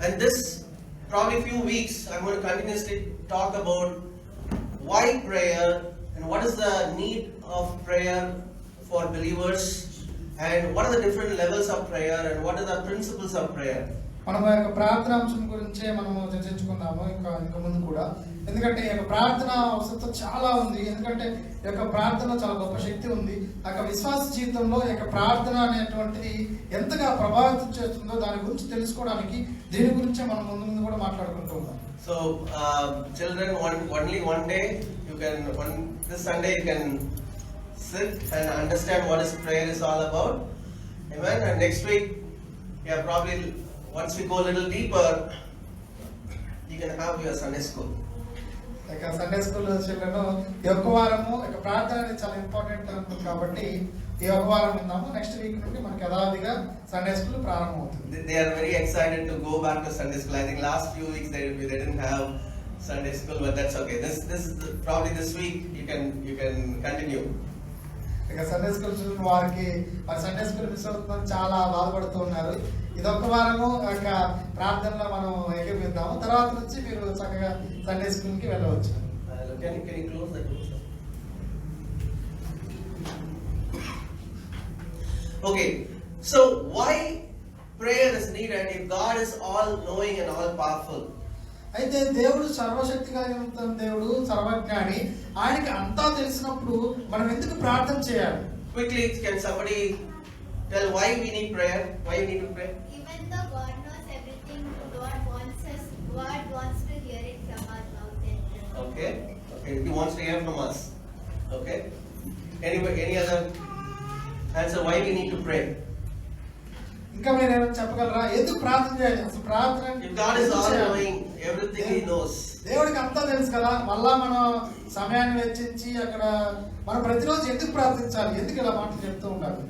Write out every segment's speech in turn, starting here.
And this probably few weeks I'm going to continuously talk about why prayer and what is the need of prayer for believers and what are the different levels of prayer and what are the principles of prayer. మనం ఈ యొక్క ప్రార్థన అంశం గురించే మనము చర్చించుకుందాము ఇంకా ముందు కూడా. ఎందుకంటే ఈ యొక్క ప్రార్థన అవసరం చాలా ఉంది. ఎందుకంటే ఈ యొక్క ప్రార్థన చాలా గొప్ప శక్తి ఉంది. ఆ యొక్క విశ్వాస జీవితంలో ఈ యొక్క ప్రార్థన అనేటువంటిది ఎంతగా ప్రభావితం చేస్తుందో దాని గురించి తెలుసుకోవడానికి దీని గురించే మనం ముందు కూడా మాట్లాడుకుంటూ ఉన్నాం. So children, only one day you can, this Sunday you can sit and understand what is prayer is all about. Amen. And next week, yeah, probably once we go a little deeper, you can have your Sunday school. ఇక Sunday school children ఈ ఒక్క వారము ఇక ప్రార్థన అనేది చాలా important ఉంటుంది కాబట్టి ఈ ఒక్క వారం విన్నాము. నెక్స్ట్ వీక్ నుండి మనకి యథావిధిగా సండే స్కూల్ ప్రారంభం అవుతుంది. They are very excited to go back to Sunday school. I think last few weeks they didn't have Sunday school, but that's okay. This probably this week you can continue. ఇక Sunday school children వారికి మరి Sunday school miss అవుతుందని చాలా బాధపడుతూ ఉన్నారు. ఇదొక్క వారము యొక్క ప్రార్థనలో మనం ఏకీపిద్దాము. తర్వాత నుంచి మీరు చక్కగా సండే స్కూల్ కి వెళ్ళవచ్చు. Can you close the door? Okay, so why prayer is needed if God is all knowing and all powerful? అయితే దేవుడు సర్వశక్తి కలిగిన దేవుడు, సర్వజ్ఞాని. ఆయనకి అంతా తెలిసినప్పుడు మనం ఎందుకు ప్రార్థన చేయాలి? Quickly, can somebody tell why we need prayer? Why we need to pray? Even though God knows everything, God wants to hear it from our mouth. Okay, He wants to hear from us. Okay, any other answer why we need to pray? ఇంకా మీరు ఏమైనా చెప్పగలరా? ఎందుకు ప్రార్థన చేయాలి? అసలు ప్రార్థన If God is all knowing, everything He knows. దేవుడికి అంతా తెలుసు కదా, మళ్ళా మనం సమయాన్ని వెచ్చించి అక్కడ మనం ప్రతిరోజు ఎందుకు ప్రార్థించాలి? ఎందుకు ఇలా మాటలు చెప్తూ ఉండాలి?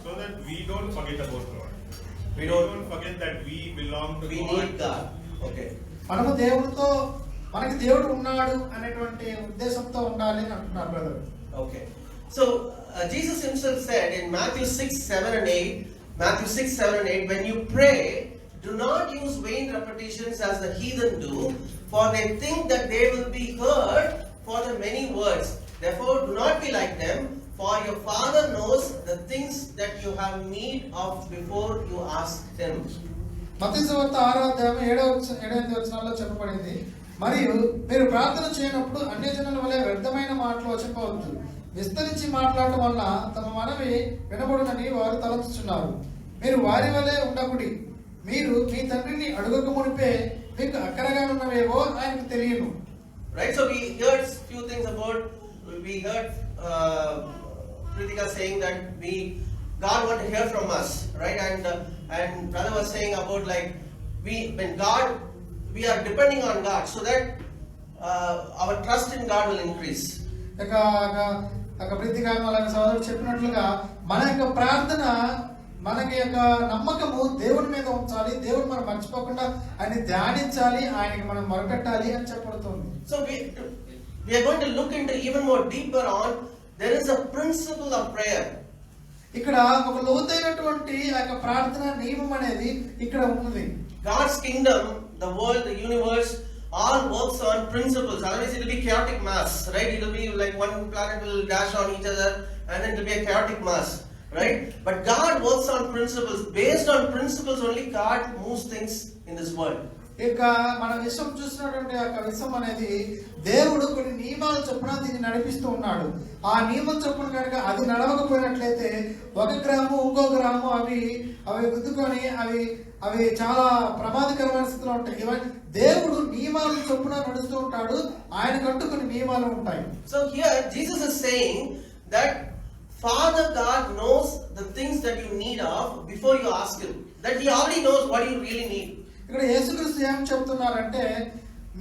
So that we don't forget about God. We We don't don't forget that we belong to we God. need God. Okay. మనము దేవుడితో, మనకి దేవుడు ఉన్నాడు అనేటువంటి ఉద్దేశంతో ఉండాలి అని అంటున్నారు brother. Okay. So Jesus Himself said in Matthew 6:7-8, when you pray, do not use vain repetitions as the heathen do, for they think that they will be heard for the many words. Therefore, do not be like them, for your Father knows the things that you have need of before you ask Him. మత్తయి సువార్త 6వ అధ్యాయం 7-8 వచనాల్లో చెప్పబడింది, మరియు మీరు ప్రార్థన చేయనప్పుడు అన్యజనుల వలె వ్యర్థమైన మాటలు చెప్పవద్దు, విస్తరించి మాట్లాడటం వల్ల తమ మనవి వినబడునని వారు తలంచుచున్నారు. మీరు వారి వలె ఉండకుడి, మీరు మీ తండ్రిని అడుగక మునిపే మీకు అక్కరగా ఉన్నవేవో ఆయనకు తెలియను. Right, so we heard few things about, we heard Pritika saying that God want to hear from us, right? And brother was saying about like we are depending on God so that our trust in God will increase. ఇక ప్రతి కారణం అలాగే సోదరుడు చెప్పినట్లుగా మన యొక్క ప్రార్థన, మనకి యొక్క నమ్మకము దేవుడి మీద ఉంచాలి. దేవుడు మనం మర్చిపోకుండా ఆయన ధ్యానించాలి, ఆయనకి మనం మొరపెట్టాలి అని చెప్పబడుతుంది. So we are going to look into even more deeper on, there is a principle of prayer. ఇక్కడ ఒక లోతైనటువంటి ఆ యొక్క ప్రార్థన నియమం అనేది ఇక్కడ ఉన్నది. God's kingdom, the world, the universe, all works on principles. Otherwise it will be chaotic mass, right? It will be like one planet will dash on each other and then it will be a chaotic mass, right? But God works on principles. Based on principles only God moves things in this world. ఇక మన విశ్వం చూసినటువంటి ఆ విశ్వం అనేది దేవుడు కొన్ని నియమాలు చొప్పున దీన్ని నడిపిస్తూ ఉన్నాడు. ఆ నియమం చొప్పున కనుక అది నడవకపోయినట్లయితే ఒక గ్రహము ఇంకో గ్రహము అవి గుద్దుకొని అవి చాలా ప్రమాదకరమైన స్థితిలో ఉంటాయి. దేవుడు నియమాల చొప్పున నడుస్తూ ఉంటాడు, ఆయనకంటూ కొన్ని నియమాలు ఉంటాయి. So here Jesus is saying that Father God knows the things that you need of before you ask Him. That He already knows what you really need. ఇక్కడ యేసుక్రీస్తు ఏం చెప్తున్నారంటే,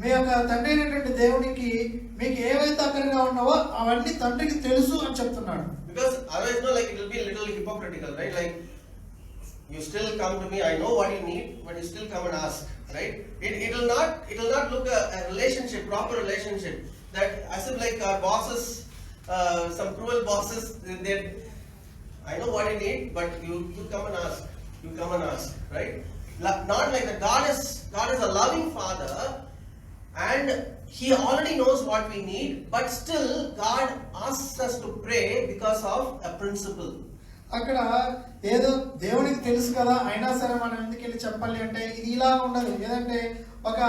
మీ యొక్క తండ్రి అయినటువంటి దేవునికి మీకు ఏవైతే అక్కరగా ఉన్నావో అవన్నీ తండ్రికి తెలుసు అని చెప్తున్నాడు. Because otherwise like it will be a little hypocritical, right? Like you still come to me, I know what you need, but you still come and ask, right? It will not look a relationship, proper relationship, that as if like our bosses, some cruel bosses, I know what you need, but you come and ask, right? Not like that. God is a loving Father, and He already knows what we need, but still God asks us to pray because of a principle. అక్కడ ఏదో దేవునికి తెలుసు కదా, అయినా సరే మనం ఎందుకు వెళ్ళి చెప్పాలి అంటే ఇది ఇలా ఉండదు. ఏదంటే ఒక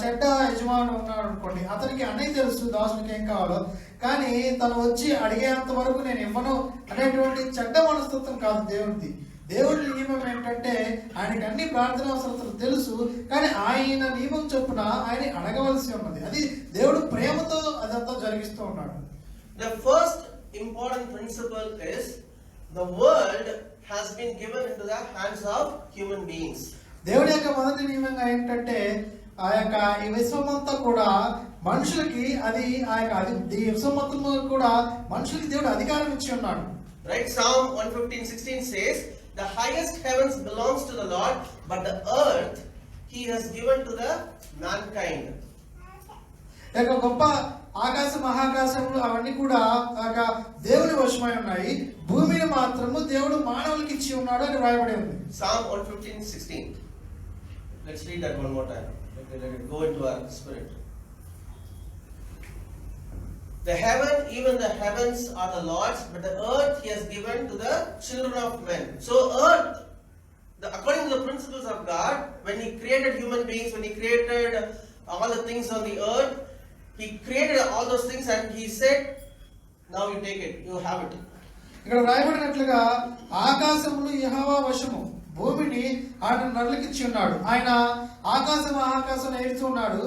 చెడ్డ యజమానుడు ఉన్నాడు అనుకోండి, అతనికి అన్నీ తెలుసు దాసునికి ఏం కావాలో, కానీ తను వచ్చి అడిగేంత వరకు నేను ఇవ్వను అనేటువంటి చెడ్డ మనస్తత్వం కాదు దేవుడిది. దేవుడి నియమం ఏంటంటే ఆయనకి అన్ని ప్రార్థన అవసరతలు తెలుసు, కానీ ఆయన నియమం చొప్పున ఆయన అడగవలసి ఉన్నది. అది దేవుడు ప్రేమతో అదంతా జరిగిస్తూ ఉన్నాడు. The first important principle is the world has been given into the hands of human beings. దేవుడి యొక్క మొదటి నియమంగా ఏంటంటే ఆ యొక్క ఈ విశ్వమంతా కూడా మనుషులకి అది ఆ యొక్క ఈ విశ్వమంతా కూడా మనుషులకి దేవుడు అధికారం ఇచ్చి ఉన్నాడు. Right? Psalm 115:16 says, the highest heavens belongs to the Lord, but the earth He has given to the mankind. యొక్క గొప్ప ఆకాశ మహాకాశములు అవన్నీ కూడా దేవుని వశమై ఉన్నాయి, భూమిని మాత్రము దేవుడు మానవులకి ఇచ్చి ఉన్నాడు అని రాయబడి ఉంది. Psalm 115:16. Let's read that one more time. Let it go into our spirit. The heaven, even the heavens are the Lord's, but the earth He has given to the children of men. So earth, according to the principles of God, when He created human beings, when He created all the things on the earth, He created all those things and He said, now you take it, you have it. ఇక్కడ రాయబడినట్లుగా ఆకాశములు యెహోవా వశము, భూమిని ఆయన నరులకి ఇచ్చి ఉన్నాడు. ఆయన ఆకాశం ఆకాశం ఏడుతూ ఉన్నాడు,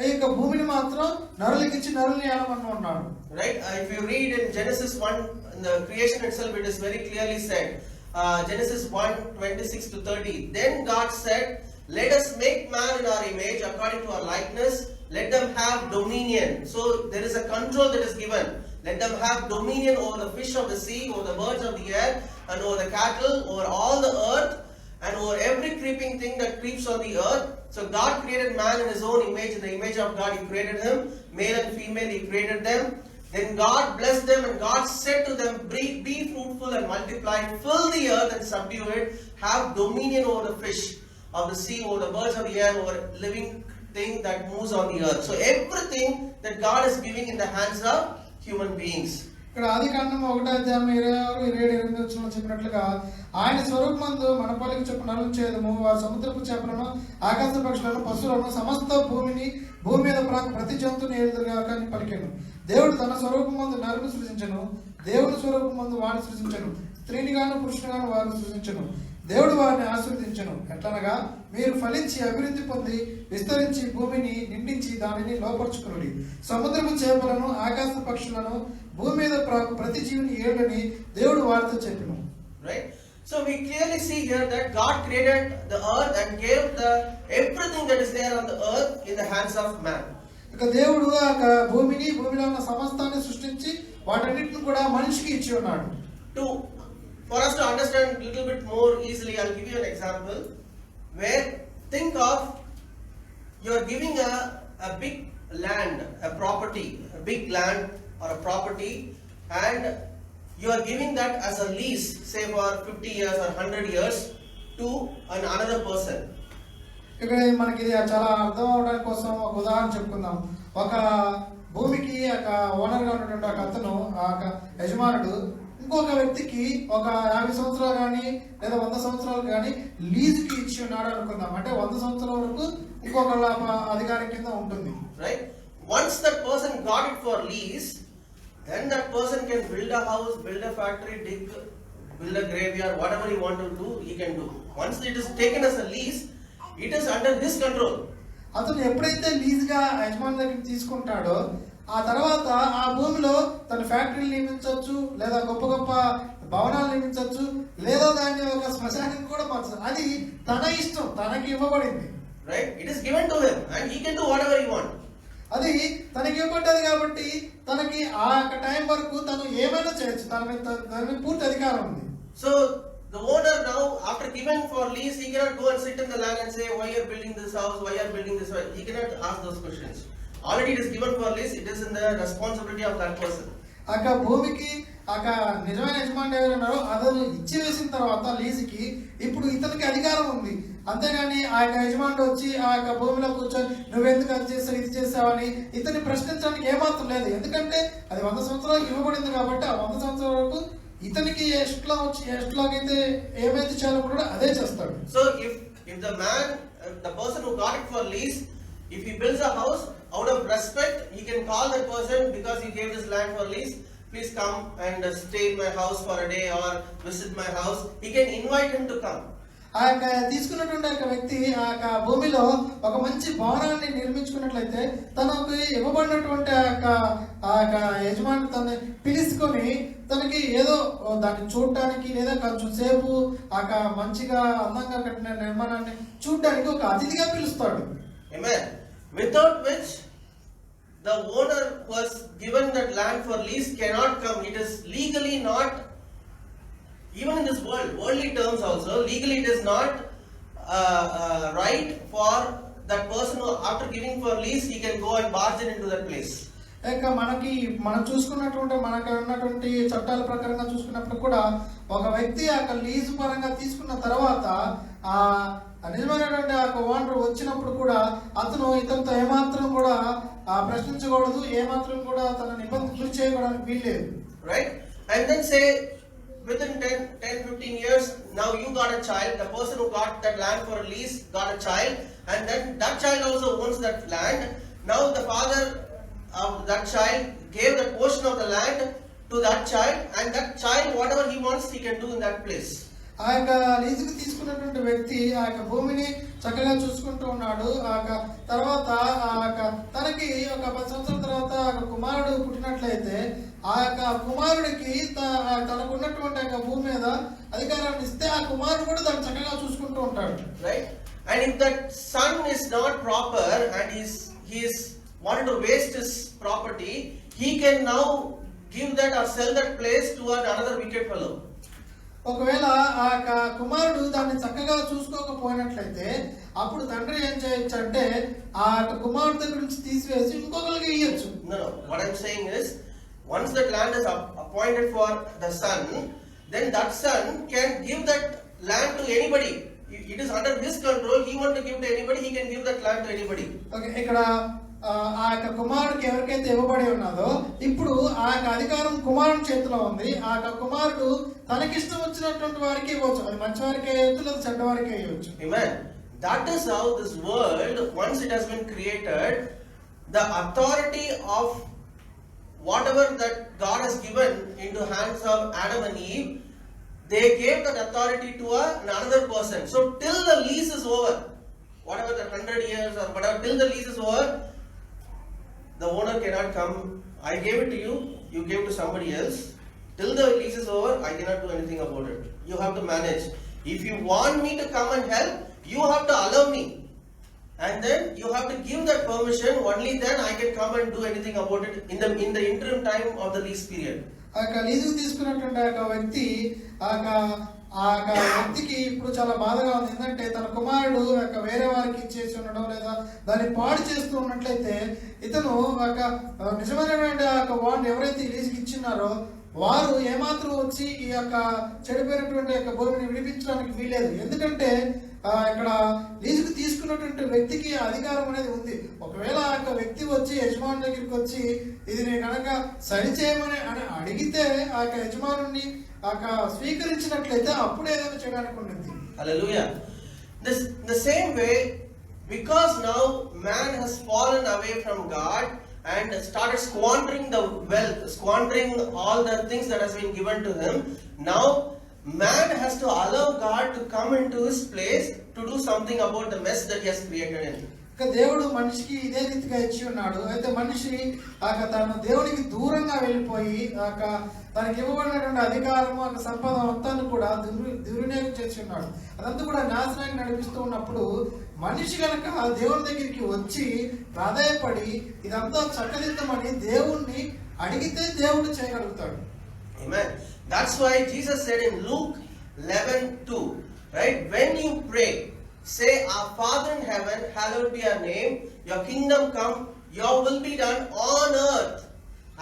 ఈ యొక్క భూమిని మాత్రం నరులకి ఇచ్చి నరుల్ని ఏలమని ఉన్నాడు. Right? If you read in Genesis 1, in the creation itself, it is very clearly said. Genesis 1:26-30. Then God said, let us make man in our image, according to our likeness. Let them have dominion. So there is a control that is given. Let them have dominion over the fish of the sea, over the birds of the air, and over the cattle, over all the earth, and over every creeping thing that creeps on the earth. So God created man in His own image. In the image of God He created him. Male and female He created them. Then God blessed them, and God said to them, be fruitful and multiply, fill the earth and subdue it, have dominion over the fish of the sea, over the birds of the air, over living thing that moves on the earth. So everything that God is giving in the hands of human beings. ఇక్కడ ఆదికాండం 1:26-27 చెప్పినట్లుగా ఆయన స్వరూపమందు మన పోలిక చొప్పున నరులను చేదుము, వారు సముద్రపు చేపలను, ఆకాశ పక్షులను, పశువులను, సమస్త భూమిని, భూమి మీద ప్రాకు ప్రతి జంతువుని ఏలుదురుగాక అని పలికెను. దేవుడు తన స్వరూపమందు నరుని సృజించెను, దేవుని స్వరూపమందు వారిని సృజించెను, స్త్రీని గాను పురుషుని గాను వారిని సృజించెను. దేవుడు వారిని ఆశీర్వదించెను, ఎట్లనగా మీరు ఫలించి అభివృద్ధి పొంది విస్తరించి భూమిని నిండించి దానిని లోపరుచుకునుడి, సముద్రపు చేపలను, ఆకాశ పక్షులను, భూమి మీద ప్రాకు ప్రతి జీవిని ఏడని దేవుడు వారితో చెప్పెను. Right? So we clearly see here that God created the earth and gave everything that is there on the earth in the hands of man. ఇక దేవుడు ఆ భూమిని, భూమిలో ఉన్న సమస్తాన్ని సృష్టించి వాటన్నిటిని కూడా మనిషికి ఇచ్చి ఉన్నాడు. For us to understand a little bit more easily, I'll give you an example where think of you are giving a big land, a property, a big land or a property, and you are giving that as a lease, say for 50 years or 100 years to another person. ఇక్కడ మనకి ఇది చాలా అర్థం అవడానికి కోసం ఒక ఉదాహరణ చెప్పుకుందాం. ఒక భూమికి ఒక ఓనర్గా ఉన్నటువంటి ఒక అతను, ఆ యజమానుడు ఇంకొక వ్యక్తికి ఒక 50 సంవత్సరాలు కానీ లేదా 100 సంవత్సరాలు కానీ లీజుకి ఇచ్చి ఉన్నాడు అనుకుందాం. అంటే 100 సంవత్సరాల వరకు ఇంకొక అధికారం కింద ఉంటుంది. Right? Once that person got it for lease, then that person can build a house, build a factory, build a graveyard, whatever he want to do, he can do. Once it is taken as a lease, it is under his control. అతను ఎప్పుడైతే లీజ్గా యజమాని దగ్గర తీసుకుంటాడో ఆ తర్వాత ఆ భూమిలో తన ఫ్యాక్టరీలు నిర్మించవచ్చు, లేదా గొప్ప గొప్ప భవనాలు నిర్మించవచ్చు, లేదా దాన్ని ఒక శ్మశానం కూడా మార్చవచ్చు. అది తన ఇష్టం, తనకి ఇవ్వబడింది. Right? It is given to him and he can do whatever he want. అది తనకి ఇవ్వబడ్డది కాబట్టి తనకి ఆ టైం వరకు తను ఏమైనా చేయొచ్చు, దాని మీద పూర్తి అధికారం ఉంది. So the owner now, after given for lease, he cannot go and sit in the land and say, why you are building this house, why you are building this house. He cannot ask those questions. Already it is given for lease, it is in the responsibility of that person. అక్క భూమికి అక్క నిజమైన యజమాని ఎవరు ఉన్నారో అతను ఇచ్చి వేసిన తర్వాత లీజుకి ఇప్పుడు ఇతనికి అధికారం ఉంది. అంతేగాని ఆ యొక్క యజమానుడు వచ్చి ఆ యొక్క భూమిలో కూర్చొని నువ్వెందుకు అది చేసావు ఇది చేసావని ఇతన్ని ప్రశ్నించడానికి ఏమాత్రం లేదు. ఎందుకంటే అది 100 సంవత్సరాలకు ఇవ్వబడింది కాబట్టి ఆ 100 సంవత్సరాల వరకు ఇతనికి ఎట్లాగైతే ఏమైతే చేయాలనుకుంటాడో అదే చేస్తాడు. So if the man, the person who got it for lease, if he builds a house, out of respect, he can call that person because he gave this land for lease. Please come and stay in my house for a day or visit my house. He can invite him to come. ఆ యొక్క తీసుకున్నటువంటి యొక్క వ్యక్తి ఆ యొక్క భూమిలో ఒక మంచి భవనాన్ని నిర్మించుకున్నట్లయితే తనకు ఇవ్వబడినటువంటి ఆ యొక్క యజమాని తనని పిలుచుకొని తనకి ఏదో దాన్ని చూడటానికి లేదా కొంచెం సేపు ఆ మంచిగా అందంగా కట్టిన నిర్మాణాన్ని చూడటానికి ఒక అతిథిగా పిలుస్తాడు. Amen. Without which the owner who has given that land for lease cannot come. It is legally not, even in this worldly terms also, legally it is not right for that person who after giving for lease he can go and barge into that place. ఇక మనం చూసుకున్నటువంటి మనకు ఉన్నటువంటి చట్టాల ప్రకారంగా చూసుకున్నప్పుడు కూడా ఒక వ్యక్తి ఆ లీజు పరంగా తీసుకున్న తర్వాత ఆ నిజమైనటువంటి ఆ ఓనర్ వచ్చినప్పుడు కూడా అతను ఇతనితో ఏమాత్రం కూడా ప్రశ్నించకూడదు, ఏమాత్రం కూడా తన నిబంధనలు చేయడానికి వీల్లేదు. Right? And then say within 10-15 years now you got a child, the person who got that land for a lease got a child, and then that child also owns that land. Now the father of that child gave that portion of the land to that child, and that child whatever he wants he can do in that place. ఆ యొక్క లీజుకు తీసుకున్నటువంటి వ్యక్తి ఆ యొక్క భూమిని చక్కగా చూసుకుంటూ ఉన్నాడు. ఆ తర్వాత తనకి ఒక 10 సంవత్సరాల తర్వాత కుమారుడు పుట్టినట్లయితే ఆ యొక్క కుమారుడికి తనకున్నటువంటి యొక్క భూమి మీద అధికారాన్ని ఇస్తే ఆ కుమారుడు కూడా దాన్ని చక్కగా చూసుకుంటూ ఉంటాడు. Right? And if that son is not proper and he is wanted to waste his property, he can now give that or sell that place to another wicked fellow. ఒకవేళ ఆ కుమారుడు దాన్ని చక్కగా చూసుకోకపోయినట్లయితే అప్పుడు తండ్రి ఏం చేయొచ్చు అంటే ఆ కుమారుడు దగ్గర నుంచి తీసివేసి ఇంకొకరికి ఇయ్యొచ్చు. No, what I'm saying is once that land is appointed for the son, then that son can give that land to anybody. It is under his control. He want to give to anybody, he can give that land to anybody. Okay, ఇక్కడ ఆ యొక్క కుమారుడికి ఎవరికైతే ఇవ్వబడి ఉన్నదో ఇప్పుడు ఆ యొక్క అధికారం కుమారుని చేతిలో ఉంది. ఆ యొక్క కుమారుడు తనకిష్టం వచ్చినటువంటి వారికి ఇవ్వచ్చు. అది మంచి వారికి ఇవ్వచ్చు లేదా చెడ్డ వారికి ఇవ్వచ్చు. Amen. That is how this world, once it has been created, the authority of whatever that God has given into hands of Adam and Eve, they gave that authority to another person. So till the lease is over, whatever the 100 years or whatever, till the lease is over, the owner cannot come. I gave it to you, you gave to somebody else. Till the lease is over, I cannot do anything about it. You have to manage. If you want me to come and help, you have to allow me. And then you have to give that permission. Only then I can come and do anything about it in the interim time of the lease period. ఆ యొక్క లీజుకు తీసుకున్నటువంటి ఆ వ్యక్తి ఆ వ్యక్తికి ఇప్పుడు చాలా బాధగా ఉంది. ఏంటంటే తన కుమారుడు వేరే వారికి ఇచ్చేసి ఉండడం లేదా దాన్ని పాడు చేస్తూ ఉన్నట్లయితే ఇతను నిజమైనటువంటి వాడిని ఎవరైతే లీజుకి ఇచ్చినారో వారు ఏమాత్రం వచ్చి ఈ యొక్క చెడిపోయినటువంటి యొక్క భూమిని విడిపించడానికి వీలేదు. ఎందుకంటే ఇక్కడ లీజుకు తీసుకున్నటువంటి వ్యక్తికి అధికారం అనేది ఉంది. ఒకవేళ ఆ యొక్క వ్యక్తి వచ్చి యజమాని దగ్గరికి వచ్చి ఇది నేను కనుక సరిచేయమని అని అడిగితే ఆ యొక్క యజమానుని స్వీకరించినట్లయితే అప్పుడు ఏదైనా చేయడానికి ఉంటుంది. Hallelujah. The same way, because now man has fallen away from God and started squandering the wealth, squandering all the things that has been given to him, now man has to allow God to come into his place to do something about the mess that he has created in him. దేవుడు మనిషికి ఇదే రీతిగా ఇచ్చి ఉన్నాడు. అయితే మనిషి తన దేవునికి దూరంగా వెళ్ళిపోయి తనకి ఇవ్వబడినటువంటి అధికారము సంపద మొత్తాన్ని కూడా దుర్వినియోగం చేసి ఉన్నాడు. అదంతా కూడా నాశనానికి నడిపిస్తూ ఉన్నప్పుడు మనిషి కనుక దేవుని దగ్గరికి వచ్చి ప్రాధాయపడి ఇదంతా చక్కదిద్దమని దేవుణ్ణి అడిగితే దేవుడు చేయగలుగుతాడు. Amen. That's why Jesus said in Luke 11:2, right? When you pray, say, Our Father in heaven, hallowed be your name. Your kingdom come. Your will be done on earth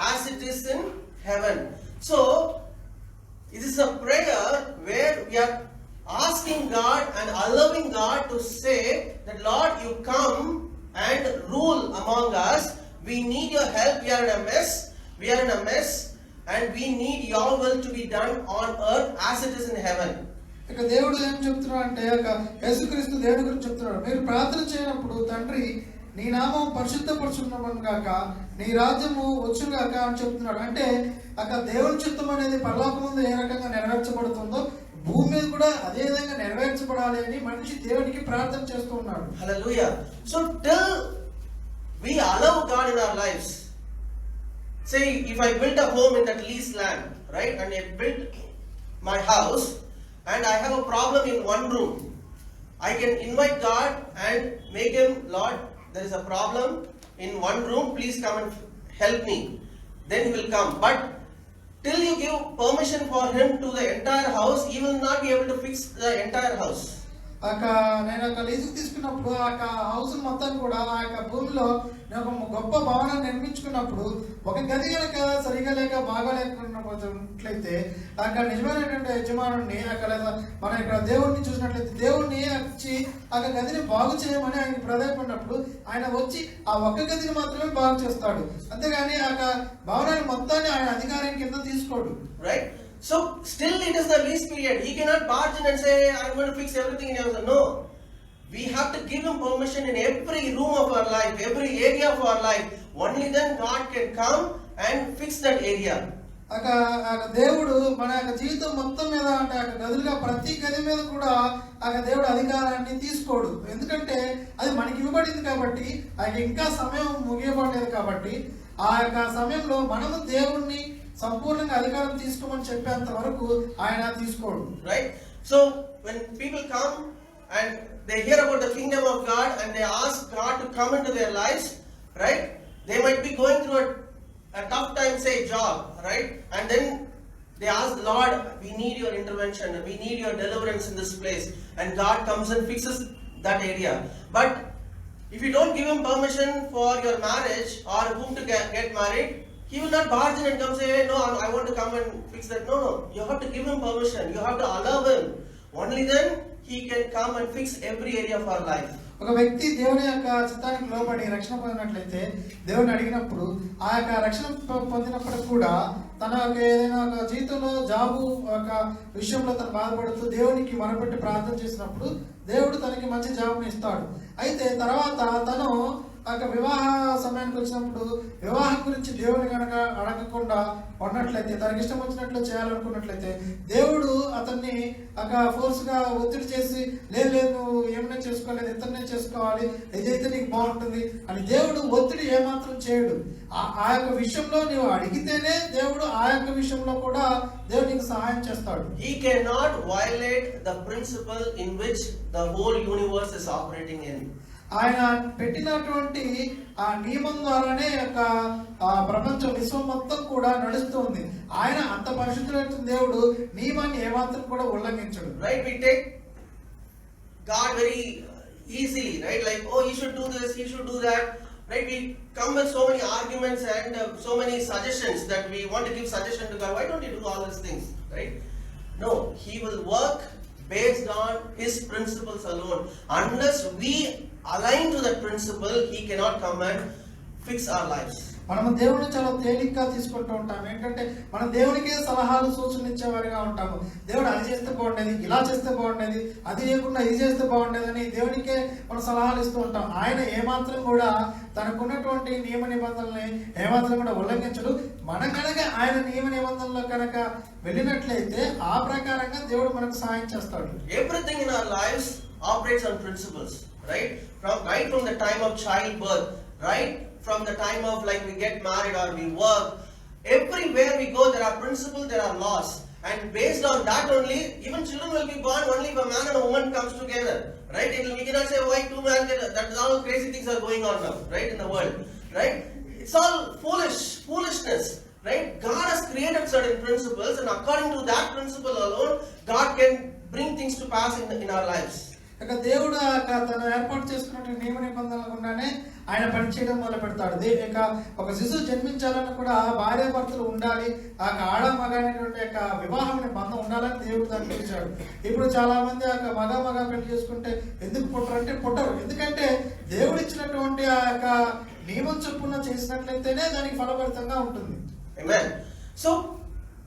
as it is in heaven. So, it is a prayer where we are asking asking God and allowing God to say that, Lord, you come and rule among us. We need your help. We are in a mess. We are in a mess. And we need your will to be done on earth as it is in heaven. ఇక దేవుడు ఏం చెప్తున్నాడు అంటే యేసుక్రీస్తు దేవుడి గురించి చెప్తున్నాడు, మీరు ప్రార్థన చేయనప్పుడు తండ్రి నీ నామం పరిశుద్ధపరచుకున్నామని గాక, నీ రాజ్యము వచ్చును గాక అని చెప్తున్నాడు. అంటే అక్కడ దేవుని చిత్తం అనేది పరలోకమందు ఏ రకంగా నెరవేర్చబడుతుందో భూమి మీద కూడా అదే విధంగా నెరవేర్చబడాలి అని మనిషి దేవునికి ప్రార్థన చేస్తూ ఉన్నాడు. Hallelujah. So till we allow God in our lives, say if I built a home in that leased land, right, and I built my house and I have a problem in one room, I can invite God and make him, Lord, there is a problem in one room, please come and help me. Then he will come. But till you give permission for him to the entire house, he will not be able to fix the entire house. నేను ఒక లీజుకు తీసుకున్నప్పుడు ఆ house మొత్తం కూడా ఆ యొక్క భూమిలో నేను ఒక గొప్ప భవనాన్ని నిర్మించుకున్నప్పుడు ఒక గది కనుక సరిగా లేక బాగా లేకున్నట్లయితే అక్కడ నిజమైనటువంటి యజమానుడిని అక్కడ మన ఇక్కడ దేవుడిని చూసినట్లయితే దేవుడిని వచ్చి ఆ గదిని బాగు చేయమని ఆయన ప్రధానపడినప్పుడు ఆయన వచ్చి ఆ ఒక్క గదిని మాత్రమే బాగు చేస్తాడు, అంతేగాని ఆ భవనాన్ని మొత్తాన్ని ఆయన అధికారం కింద తీసుకోడు. Right? So still it is the lease period. He cannot barge in and say, I'm going to fix everything in your house. No. We have to give him permission in every room of our life, every area of our life. Only then God can come and fix that area. దేవుడు మన యొక్క జీవితం మొత్తం మీద అంటే గదులుగా ప్రతి గది మీద కూడా దేవుడు అధికారాన్ని తీసుకోడు, ఎందుకంటే అది మనకి ఇవ్వబడింది కాబట్టి, ఆయన ఇంకా సమయం ముగియబడలేదు కాబట్టి ఆ యొక్క సమయంలో మనము దేవుణ్ణి సంపూర్ణంగా అధికారం తీసుకోమని చెప్పేంత వరకు ఆయన తీసుకోడు. Right? So when people come and they hear about the kingdom of God and they ask God to come into their lives, right? They might be going through a tough time, say job, right? And then they ask, Lord, we need your intervention, we need your deliverance in this place, and God comes and fixes that area. But if you don't give him permission for your marriage or whom to get married, he will not barge in and come say, hey, no, I want to come and fix that. No, you have to give him permission, you have to allow him. Only then he can come and fix every area of our life. ఒక వ్యక్తి దేవుని యొక్క చిత్తానికి లోబడి రక్షణ పొందినట్లయితే దేవుని అడిగినప్పుడు ఆ యొక్క రక్షణ పొందినప్పటికి కూడా తన యొక్క ఏదైనా ఒక జీవితంలో జాబు ఒక విషయంలో తను బాధపడుతూ దేవునికి మనపెట్టి ప్రార్థన చేసినప్పుడు దేవుడు తనకి మంచి జాబుని ఇస్తాడు. అయితే తర్వాత తను వివాహ సమయానికి వచ్చినప్పుడు వివాహం గురించి దేవుని కనుక అడగకుండా ఉన్నట్లయితే, తనకి ఇష్టం వచ్చినట్లు చేయాలనుకున్నట్లయితే దేవుడు అతన్ని ఫోర్స్ గా ఒత్తిడి చేసి లేదు నువ్వు ఏమైనా చేసుకోలేదు, ఇతన్నే చేసుకోవాలి, ఇదైతే నీకు బాగుంటుంది అని దేవుడు ఒత్తిడి ఏమాత్రం చేయడు. ఆ యొక్క విషయంలో నీవు అడిగితేనే దేవుడు ఆ యొక్క విషయంలో కూడా దేవుడు నీకు సహాయం చేస్తాడు. He cannot violate the principle in which the whole universe is operating in. ఆయన పెట్టినటువంటి ఆ నియమం ద్వారానే యొక్క ప్రపంచం విశ్వం మొత్తం కూడా నడుస్తుంది. ఆయన అంత పరిశుద్ధుడైన దేవుడు నియమాన్ని ఏమాత్రం కూడా ఉల్లంఘించడు. Right? We take God very easily, right? Like, oh, he should do this, he should do that. Right? We come with so many arguments and so many suggestions that we want to give suggestion to God. Why don't you do all these things? Right? No, he will work based on his principles alone. Unless we align to that principle, he cannot come and fix our lives. మనము దేవుడిని చాలా తేలిగ్గా తీసుకుంటూ ఉంటాం. ఏంటంటే మనం దేవునికే సలహాలు సూచనలు ఇచ్చేవారిగా ఉంటాము. దేవుడు అది చేస్తే బాగుండేది, ఇలా చేస్తే బాగుండేది, అది లేకుండా ఇది చేస్తే బాగుండేది అని దేవునికే మనం సలహాలు ఇస్తూ ఉంటాం. ఆయన ఏమాత్రం కూడా తనకున్నటువంటి నియమ నిబంధనల్ని ఏమాత్రం కూడా ఉల్లంఘించడు. మనం కనుక ఆయన నియమ నిబంధనలో కనుక వెళ్ళినట్లయితే ఆ ప్రకారంగా దేవుడు మనకు సహాయం చేస్తాడు. Everything in our lives operates on principles, right? Right from the time of childbirth, right? From the time of like we get married or we work, everywhere we go there are principles, there are laws, and based on that only even children will be born only if a man and a woman comes together, right? We cannot say why two men get, that's all crazy things are going on now, right, in the world, right? It's all foolishness, right? God has created certain principles, and according to that principle alone God can bring things to pass in our lives. దేవుడు తను ఏర్పాటు చేసుకున్న నియమ నిబంధనలు గుండానే ఆయన పనిచేయడం మొదలు పెడతాడు. ఇక ఒక శిశువు జన్మించాలని కూడా భార్యాభర్తలు ఉండాలి, ఆ ఆడ మగ అనేటువంటి యొక్క వివాహం బంధం ఉండాలని దేవుడు దాన్ని పిలిచాడు. ఇప్పుడు చాలా మంది ఆ మగ పెళ్లి చేసుకుంటే ఎందుకు పుట్టరు అంటే పుట్టరు. ఎందుకంటే దేవుడు ఇచ్చినటువంటి ఆ యొక్క నియమం చొప్పున చేసినట్లయితేనే దానికి ఫలభరితంగా ఉంటుంది. Amen. So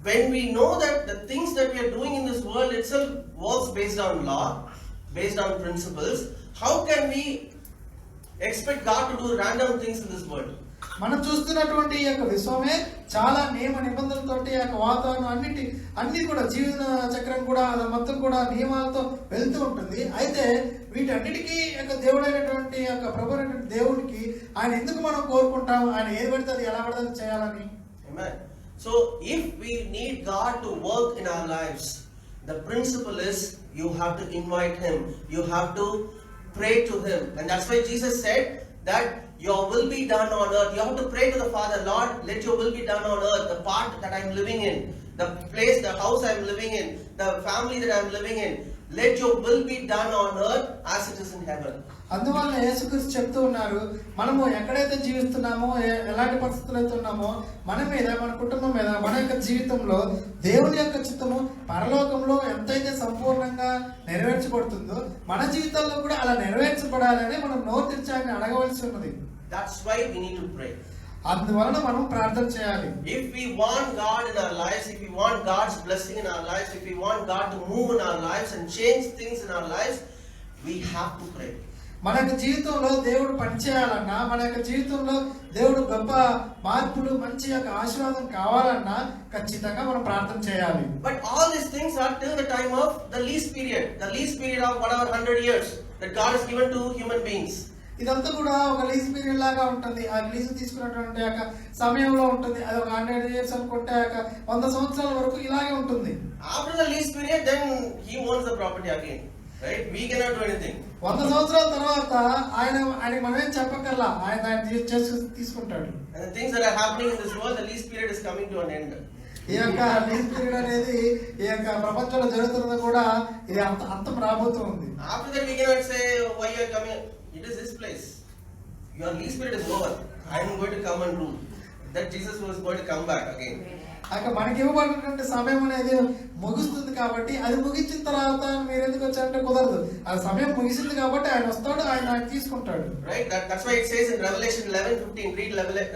when we know that the things that we are doing in this world itself works based on law, based on principles, how can we expect God to do random things in this world? మనం చూస్తున్నటువంటి ఈ యొక్క విశ్వమే చాలా నియమ నిబంధనలతోటి ఆ యొక్క వాతావరణం అన్ని కూడా జీవన చక్రం కూడా అది మొత్తం కూడా నియమాలతో వెళ్తూ ఉంటుంది. అయితే వీటన్నిటికీ యొక్క దేవుడైనటువంటి యొక్క ప్రభు అయినటువంటి దేవుడికి ఆయన ఎందుకు మనం కోరుకుంటాం, ఆయన ఏది పడితే అది ఎలా పడితే అది చేయాలని. Amen. So if we need God to work in our lives, the principle is you have to invite Him, you have to pray to Him, and that's why Jesus said that your will be done on earth. You have to pray to the Father, Lord, let your will be done on earth. The part that I'm living in, the place, the house I'm living in, the family that I'm living in, let your will be done on earth as it is in heaven. అందువల్ల యేసుక్రీస్తు చెప్తూ ఉన్నారు, మనము ఎక్కడైతే జీవిస్తున్నామో, ఎలాంటి పరిస్థితులు అయితే ఉన్నామో, మన మీద, మన కుటుంబం మీద, మన యొక్క జీవితంలో దేవుని యొక్క చిత్తము పరలోకంలో ఎంతైతే సంపూర్ణంగా నెరవేర్చబడుతుందో మన జీవితాల్లో కూడా అలా నెరవేర్చబడాలని మనం నోరు తెరిచి ఆయన అడగవలసి ఉన్నది. That's why we need to pray. అందువలన మనం ప్రార్థన చేయాలి. If we want God in our lives, if we want God's blessing in our lives, if we want God to move in our lives and change things in our lives, we have to pray. మన యొక్క జీవితంలో దేవుడు పనిచేయాలన్నా, మన యొక్క జీవితంలో దేవుడు గొప్ప మార్పులు, మంచి యొక్క ఆశీర్వాదం కావాలన్నా ఖచ్చితంగా మనం ప్రార్థన చేయాలి. But all these things are till the time of the lease period of whatever 100 years that God has given to human beings. ఇదంతా కూడా ఒక లీజ్ పీరియడ్ లాగా ఉంటుంది. ఆ లీజ్ తీసుకున్నటువంటి యొక్క సమయంలో ఉంటుంది. అది ఒక 100 years అనుకుంటే 100 సంవత్సరాల వరకు ఇలాగే ఉంటుంది. After the lease period, then he owns the property again, right? We cannot do anything. 100 సంవత్సరాల తర్వాత ఆయన మనమేం చెప్పక్కర్లా, ఆయన తీసుకుంటాడు. And the things that are happening in this world, the lease period is coming to an end. ఈ యొక్క lease period అనేది ఈ యొక్క ప్రపంచంలో జరుగుతున్నది కూడా ఇది అంతం రాబోతుంది. After that, we cannot say why you are coming. It is His place. Your lease period is over. I am going to come and rule. That Jesus was going to come back again. మనకి ఇవ్వబడినటువంటి సమయం అనేది ముగుస్తుంది కాబట్టి, అది ముగించిన తర్వాత మీరు ఎందుకు వచ్చారంటే కుదరదు. ఆ సమయం ముగిసింది కాబట్టి ఆయన వస్తాడు, ఆయన తీసుకుంటాడు. Right? That's why it says in Revelation 11:15. Read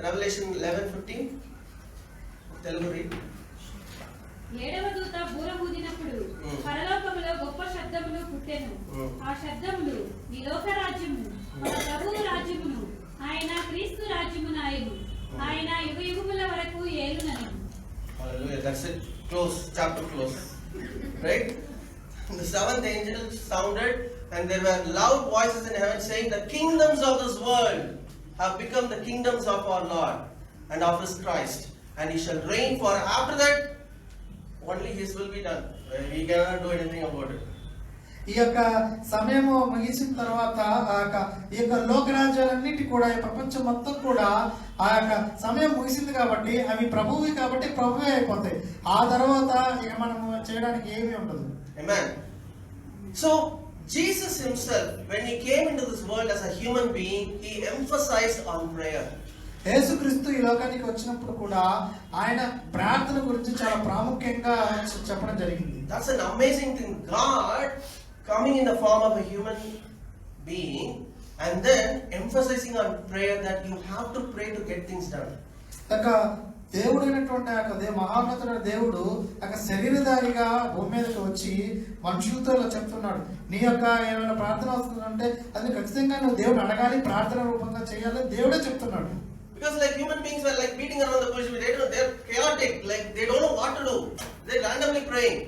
Revelation 11:15. Telugu read. ఏడవ దూత బూర ఊదినప్పుడు పరలోకములో గొప్ప శబ్దములు పుట్టెను. ఆ శబ్దములు ఈ లోక రాజ్యము మన ప్రభువు రాజ్యమును, ఆయన క్రీస్తు రాజ్యమునాయను, ఆయన యుగయుగముల వరకు ఏలునను. Hallelujah. That's it. Close. Chapter close. Right? The seventh angel sounded, and there were loud voices in heaven saying, "The kingdoms of this world have become the kingdoms of our Lord and of His Christ, and He shall reign for." After that, only His will be done. We cannot do anything about it. ఈ యొక్క సమయము ముగిసిన తర్వాత ఈ యొక్క లోకరాజ్యాలన్నిటి కూడా, ఈ ప్రపంచం మొత్తం కూడా ఆ యొక్క సమయం ముగిసింది కాబట్టి అవి ప్రభువి కాబట్టి ప్రభువే అయిపోతాయి. ఆ తర్వాత ఇక మనం చేయడానికి ఏమీ ఉండదు. Amen. So Jesus Himself, when He came into this world as a human being, He emphasized on prayer. యేసుక్రీస్తు ఈ లోకానికి వచ్చినప్పుడు కూడా ఆయన ప్రార్థన గురించి చాలా ప్రాముఖ్యంగా చెప్పడం జరిగింది. That's an amazing thing. God coming in the form of a human being and then emphasizing on prayer, that you have to pray to get things done. దేవుడైనటువంటి మహాన్నతుడైన దేవుడు శరీరధారిగా భూమి మీదకి వచ్చి మనుషులతో ఇలా చెప్తున్నాడు, నీ యొక్క ఏమైనా ప్రార్థన వస్తుందంటే అది ఖచ్చితంగా నువ్వు దేవుడు అడగాలి, ప్రార్థన రూపంగా చేయాలి, దేవుడే చెప్తున్నాడు. Because like human beings were like beating around the bush, they're chaotic, like they don't know what to do, they're randomly praying.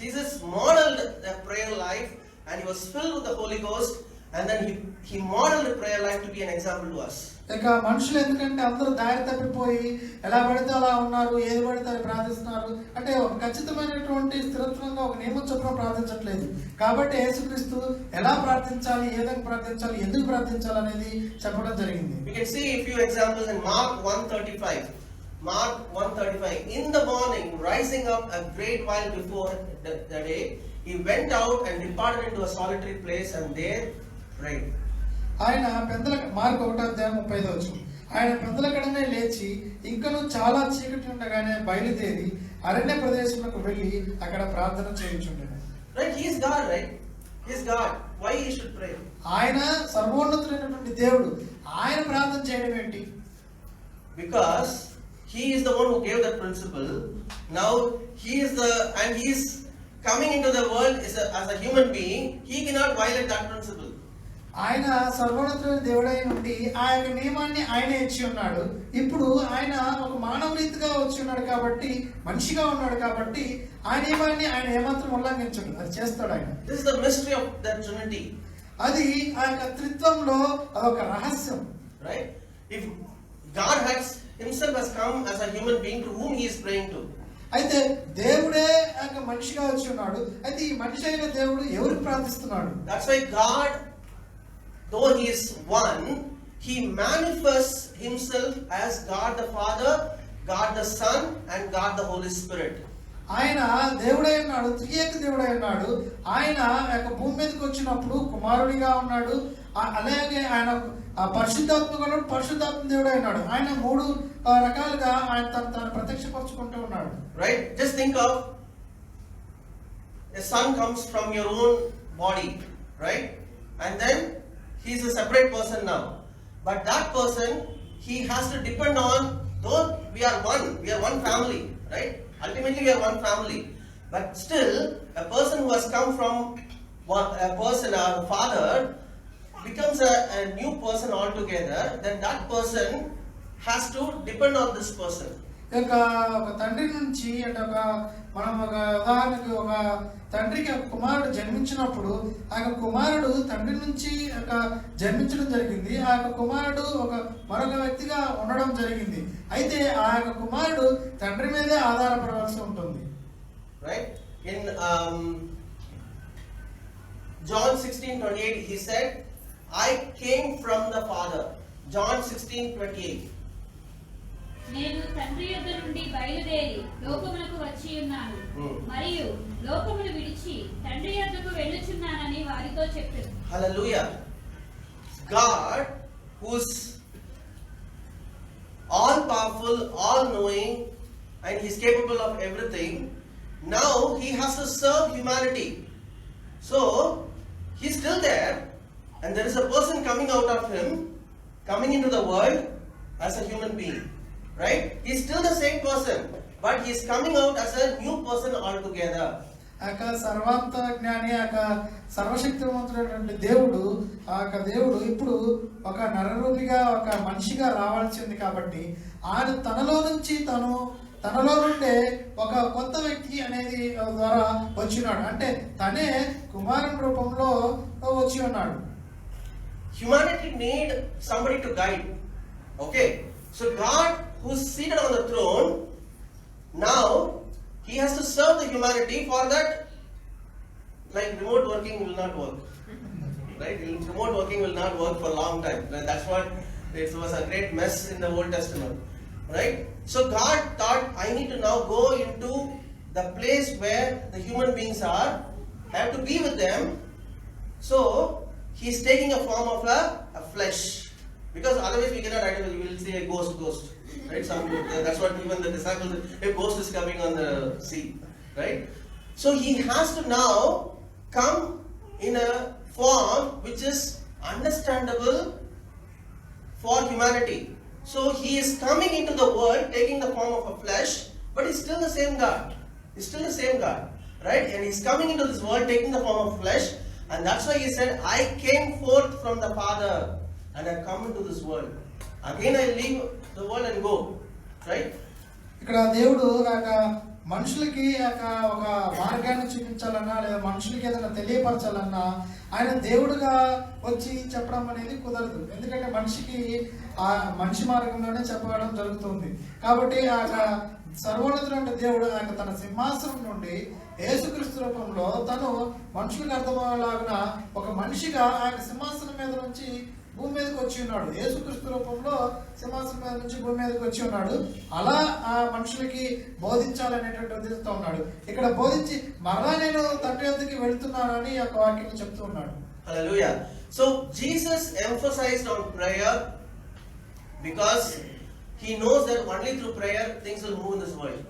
Jesus modeled a prayer life, and He was filled with the Holy Ghost, and then he modeled a prayer life to be an example to us. ఇక మనుషులు ఎందుకంటే అందరూ దారి తప్పిపోయి ఎలా పడితే అలా ఉన్నారు, ఏది పడితే అది ప్రార్థిస్తున్నారు. అంటే ఒక ఖచ్చితమైనటువంటి స్థిరత్వంగా ఒక నియమం చొప్పున ప్రార్థించట్లేదు. కాబట్టి యేసుక్రీస్తు ఎలా ప్రార్థించాలి, ఏ విధంగా ప్రార్థించాలి, ఎందుకు ప్రార్థించాలి అనేది చెప్పడం జరిగింది. We can see a few examples in Mark 1:35. Mark 1:35. In the morning, rising up a great while before the day, He went out and departed into a solitary place and there prayed. ఆయన mark 1:35 ఆయన పెందలకడనే లేచి ఇంకను చాలా చీకటి ఉండగానే బయలుదేరి అరణ్య ప్రదేశంలోకి వెళ్ళి అక్కడ ప్రార్థన చేయించుండెను. Right? He is God, right? He is God. Why he should pray? ఆయన సర్వోన్నతుడైనటువంటి దేవుడు, ఆయన ప్రార్థన చేయడం ఏంటి? Because he is the one who gave that principle. Now he is coming into the world as a human being. He cannot violate that principle. ఆయన సర్వోన్నతుడైన దేవుడై నుండి ఆ యొక్క నియమాన్ని ఆయన ఇచ్చి ఉన్నాడు. ఇప్పుడు ఆయన ఒక మానవ రీతిగా వచ్చి ఉన్నాడు కాబట్టి, మనిషిగా ఉన్నాడు కాబట్టి ఆ నియమాన్ని ఆయన ఏమాత్రం ఉల్లంఘించడు, అది చేస్తాడు ఆయన. This is the mystery of the Trinity. అది ఆ యొక్క త్రిత్వంలో అదొక రహస్యం. Right? If God himself has come as a human being, to whom he is praying to? అయితే దేవుడే ఆ యొక్క మనిషిగా వచ్చి ఉన్నాడు. అయితే ఈ మనిషి అయిన దేవుడు ఎవరికి ప్రార్థిస్తున్నాడు? That's why God, though he is one, he manifests himself as God the Father, God the Son, and God the Holy Spirit. ఆయన దేవుడై ఉన్నాడు, త్రియేక దేవుడై ఉన్నాడు. ఆయన యొక్క భూమి మీదకి వచ్చినప్పుడు కుమారుడిగా ఉన్నాడు. అలాగే ఆయన పరిశుద్ధాత్మ దేవుడై ఉన్నాడు. ఆయన 3 రకాలుగా ఆయన తను ప్రత్యక్షపరచుకుంటూ ఉన్నాడు. Right? Just think of a son comes from your own body, right? And then he is a separate person now. But that person, he has to depend on, though we are one family, right? Ultimately we are one family. But still, a person who has come from a person, a father, becomes a new person altogether. Then that person has to depend on this person. ఒక తండ్రి నుంచి అంటే మనం ఒక ఉదాహరణకి ఒక తండ్రికి ఒక కుమారుడు జన్మించినప్పుడు ఆ యొక్క కుమారుడు తండ్రి నుంచి జన్మించడం జరిగింది. ఆ యొక్క కుమారుడు మరొక వ్యక్తిగా ఉండడం జరిగింది. అయితే ఆ యొక్క కుమారుడు తండ్రి మీదే ఆధారపడవలసి ఉంటుంది. Right? In John 16:28 he said, I came from the Father. John 16:28. నేను తండ్రి యొద్ద నుండి బయలుదేరి లోకమునకు వచ్చి ఉన్నాను, మరియు లోకమును విడిచి తండ్రి యొద్దకు వెళ్ళుచున్నానని వారితో చెప్పాను. Hallelujah. God, who's all powerful, all knowing, and he's capable of everything, now he has to serve humanity. So he's still there, and there is a person coming out of him, coming into the world as a human being. Right? He's still the same person, but he's coming out as a new person altogether. సర్వాంత జ్ఞాని సర్వశక్తివంతుడైనటువంటి దేవుడు దేవుడు ఇప్పుడు ఒక నరరూపిగా ఒక మనిషిగా రావాల్సింది కాబట్టి ఆయన తనలో నుండే ఒక కొత్త వ్యక్తి అనేది ద్వారా వచ్చినాడు. అంటే తనే కుమారుని రూపంలో వచ్చి ఉన్నాడు. Humanity need somebody to guide. Okay, so God, who's seated on the throne, now he has to serve the humanity. For that, like remote working will not work, right? Remote working will not work for a long time. That's what it was a great mess in the Old Testament, right? So God thought, I need to now go into the place where the human beings are. I have to be with them. So he's taking a form of a flesh, because otherwise we cannot identify. We will say a ghost, right? That's what even the disciples, a ghost is coming on the sea, right? So he has to now come in a form which is understandable for humanity. So he is coming into the world taking the form of a flesh, but he's still the same God. He's still the same God, right? And he's coming into this world taking the form of flesh, and that's why he said, I came forth from the Father and I come into this world. Again I leave the world and go, right? ఇక్కడ దేవుడు మనుషులకి ఒక మార్గాన్ని చూపించాలన్నా లేదా మనుషులకి ఏదైనా తెలియపరచాలన్నా ఆయన దేవుడుగా వచ్చి చెప్పడం అనేది కుదరదు. ఎందుకంటే మనిషికి ఆ మనిషి మార్గంలోనే చెప్పడం జరుగుతుంది. కాబట్టి ఆ సర్వోన్నతుడైన దేవుడు ఆయన తన సింహాసనం నుండి యేసుక్రీస్తు రూపంలో తను మనుషులకు అర్థమయ్యేలాగున ఒక మనిషిగా ఆయన సింహాసనం మీద నుంచి భూమి మీదకి వచ్చి ఉన్నాడు. యేసుక్రీస్తు రూపంలో సింహాసనం మీద నుంచి భూమి మీదకి వచ్చి ఉన్నాడు. అలా ఆ మనుషులకి బోధించాలనేటువంటి ఉద్దేశంతో ఉన్నాడు. ఇక్కడ బోధించి మరలా నేను తండ్రి వద్దకి వెళ్తున్నానని ఒక వాక్యం చెప్తూ ఉన్నాడు. Hallelujah. So Jesus emphasized on prayer because he knows that only through prayer things will move in this world.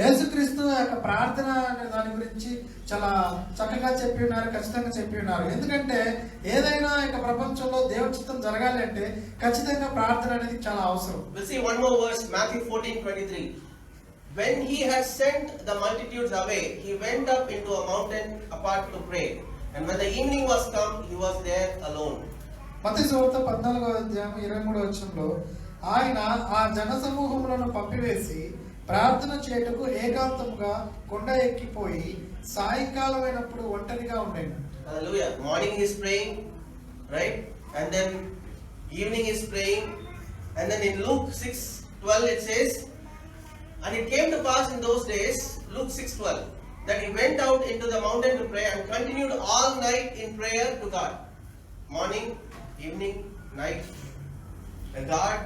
యేసుక్రీస్తు యొక్క ప్రార్థన అనే దాని గురించి చాలా చక్కగా చెప్పి ఉన్నారు, ఖచ్చితంగా చెప్పి ఉన్నారు. ఎందుకంటే ఏదైనా యొక్క ప్రపంచంలో దేవుని చిత్తం జరగాలి అంటే ఖచ్చితంగా ప్రార్థన అనేది చాలా అవసరం. We'll see one more verse, Matthew 14:23. When he had sent the multitudes away, he went up into a mountain apart to pray. And when the evening was come, he was there alone. మత్తయి సువార్త 14వ అధ్యాయం 23వ వచనంలో ఆయన ఆ జన సమూహములను పంపివేసి ప్రార్థన చేయుటకు ఏకాంతముగా కొండ ఎక్కిపోయి సాయంకాలం అయినప్పుడు ఒంటరిగా ఉండేను. Hallelujah. Morning he is praying, right? And then evening he is praying. And then in Luke 6:12 it says, and it came to pass in those days, Luke 6:12, that he went out into the mountain to pray and continued all night in prayer to God. Morning, evening, night. And God,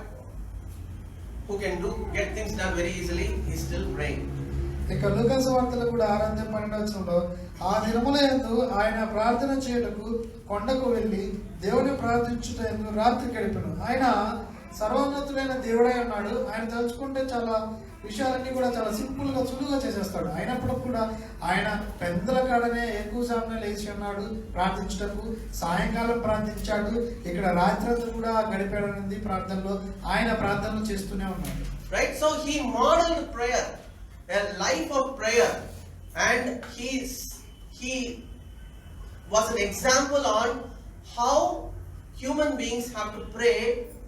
who can get things done very easily, he is still praying. ఇక లూకాసు వార్తలో కూడా 6:12 వచనంలో ఆ దినముల యందు ఆయన ప్రార్థన చేయుటకు కొండకు వెళ్ళి దేవుని ప్రార్థించుట యందు రాత్రి గడిపెను. ఆయన సర్వోన్నతుడైన దేవుడై ఉన్నాడు. ఆయన తలుచుకుంటే చాలా విషయాలన్నీ కూడా చాలా సింపుల్ గా సులువుగా చేసేస్తాడు. అయినప్పుడు కూడా ఆయన పెద్దల కాడనే ఎక్కువసార్లు లేచి ఉన్నాడు ప్రార్థించటకు. సాయంకాలం ప్రార్థించాడు. ఇక్కడ రాత్రి కూడా గడిపాడనేది ప్రార్థనలో. ఆయన ప్రార్థనలు చేస్తూనే ఉన్నాడు. Right? So he modeled prayer, a life of prayer, and he was an example on how human beings have to pray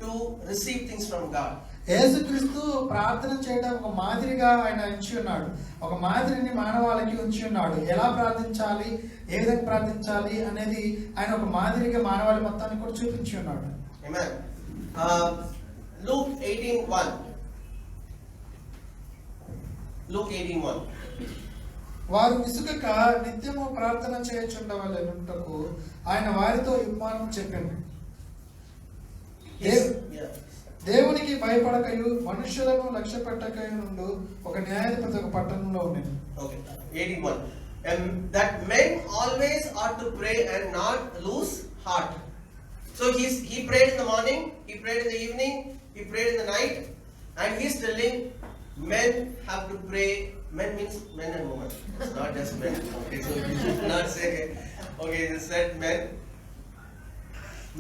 to receive things from God. యేసుక్రీస్తు ప్రార్థన చేయడం ఒక మాదిరిగా ఆయన ఉంచి ఉన్నాడు. ఒక మాదిరిని మానవాళికి ఉంచి ఉన్నాడు. ఎలా ప్రార్థించాలి, ఏ విధంగా ప్రార్థించాలి అనేది ఆయన ఒక మాదిరిగా మానవాళి మొత్తాన్ని కూడా చూపించి ఉన్నాడు. Amen. Luke 18:1. Luke 18:1. వారు విసుగక నిత్యము ప్రార్థన చేయుచుండవలెనుటకు ఆయన వారితో ఉపమానం చెప్పాను. Yes. Yeah. దేవునికి భయపడకయు మనుషులను లక్ష్య పెట్టకయు నుండు ఒక న్యాయాధిపతి ఒక పట్టణంలో ఉండేది. Okay. 18:1. That men always ought to pray and not lose heart. So he prayed in the morning, he prayed in the evening, he prayed in the night, and he's telling men have to pray. Men means men and women. It's not just men. Okay, so you should not say. Okay, it said men.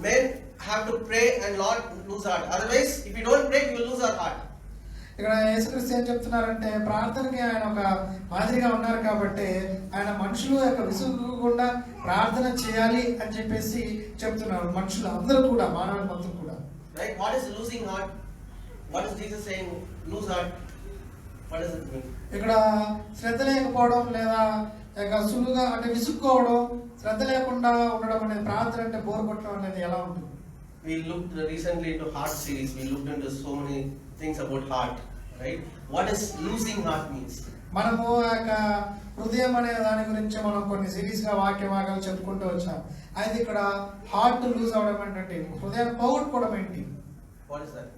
Men have to pray and not lose heart. Otherwise, if you don't pray, you will lose our heart. ఇక్కడ యేసుక్రీస్తు ఏం చెప్తున్నారంటే ప్రార్థనకి ఆయన ఒక మాదిరిగా ఉన్నారు కాబట్టి ఆయన మనుషులు యొక్క విసుగకుండా ప్రార్థన చేయాలి అని చెప్పేసి చెప్తున్నారు. మనుషులు అందరూ కూడా, మానవులు మొత్తం కూడా. Right? What is losing heart? What is Jesus saying? Lose heart. What does it mean? ఇక్కడ శ్రద్ధ లేకపోవడం లేదా సులువుగా అంటే విసుక్కోవడం, శ్రద్ధ లేకుండా ఉండడం అనేది ప్రార్థన అంటే బోర్ కొట్టడం అనేది ఎలా ఉంటుంది? We looked recently into heart series. We looked into so many things about heart, right? What does losing heart means? మనము యొక్క హృదయం అనే దాని గురించి మనం కొన్ని సిరీస్ గా వాక్య భాగాలు చెప్పుకుంటూ వచ్చాం. అయితే ఇక్కడ హార్ట్ లూజ్ అవడం ఏంటంటే హృదయాన్ని పోగొట్టుకోవడం ఏంటి? What is that?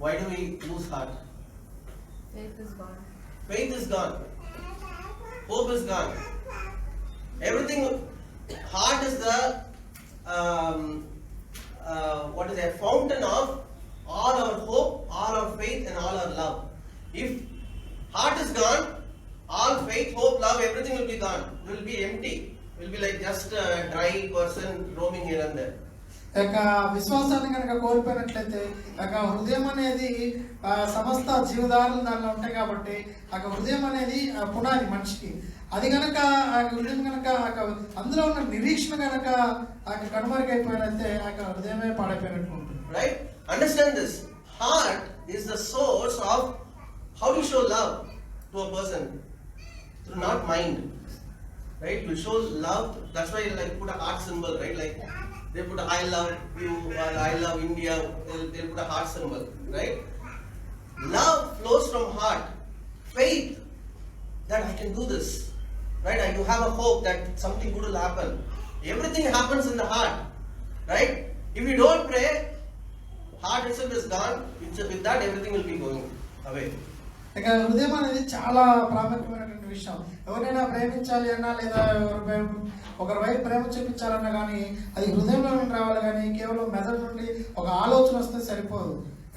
Why do we lose heart? Faith is gone. Faith is gone. Hope is gone. Everything. Heart is the what is a fountain of all our hope, all our faith, and all our love. If heart is gone, all faith, hope, love, everything will be gone. Will be empty. Will be like just a dry person roaming here and there. యొక్క విశ్వాసాన్ని కనుక కోల్పోయినట్లయితే హృదయం అనేది సమస్త జీవధారలు దానిలో ఉంటాయి కాబట్టి హృదయం అనేది పునాది మనిషికి. అది కనుక హృదయం కనుక అందులో ఉన్న నిరీక్షణ కనుక కనుమరుగైపోయినట్లయితే హృదయమే పాడైపోయినట్టు ఉంటుంది. Right? Understand this. Heart is the source of how to show love to a person. Through not mind. Right? You show love. That's why like put a heart symbol, right? Like they put a I love you or I love India. They'll put a heart symbol, right? Love flows from heart. Faith that I can do this, right? I do have a hope that something good will happen. Everything happens in the heart, right? If you don't pray, heart itself is gone. With that, everything will be going away. ఇక హృదయం అనేది చాలా ప్రాముఖ్యమైనటువంటి విషయం. ఎవరైనా ప్రేమించాలి అన్నా లేదా ఒకరి వైపు ప్రేమ చూపించాలన్నా కానీ అది హృదయంలో నుండి రావాలి, కానీ కేవలం మెదడు నుండి ఒక ఆలోచన వస్తే సరిపోదు.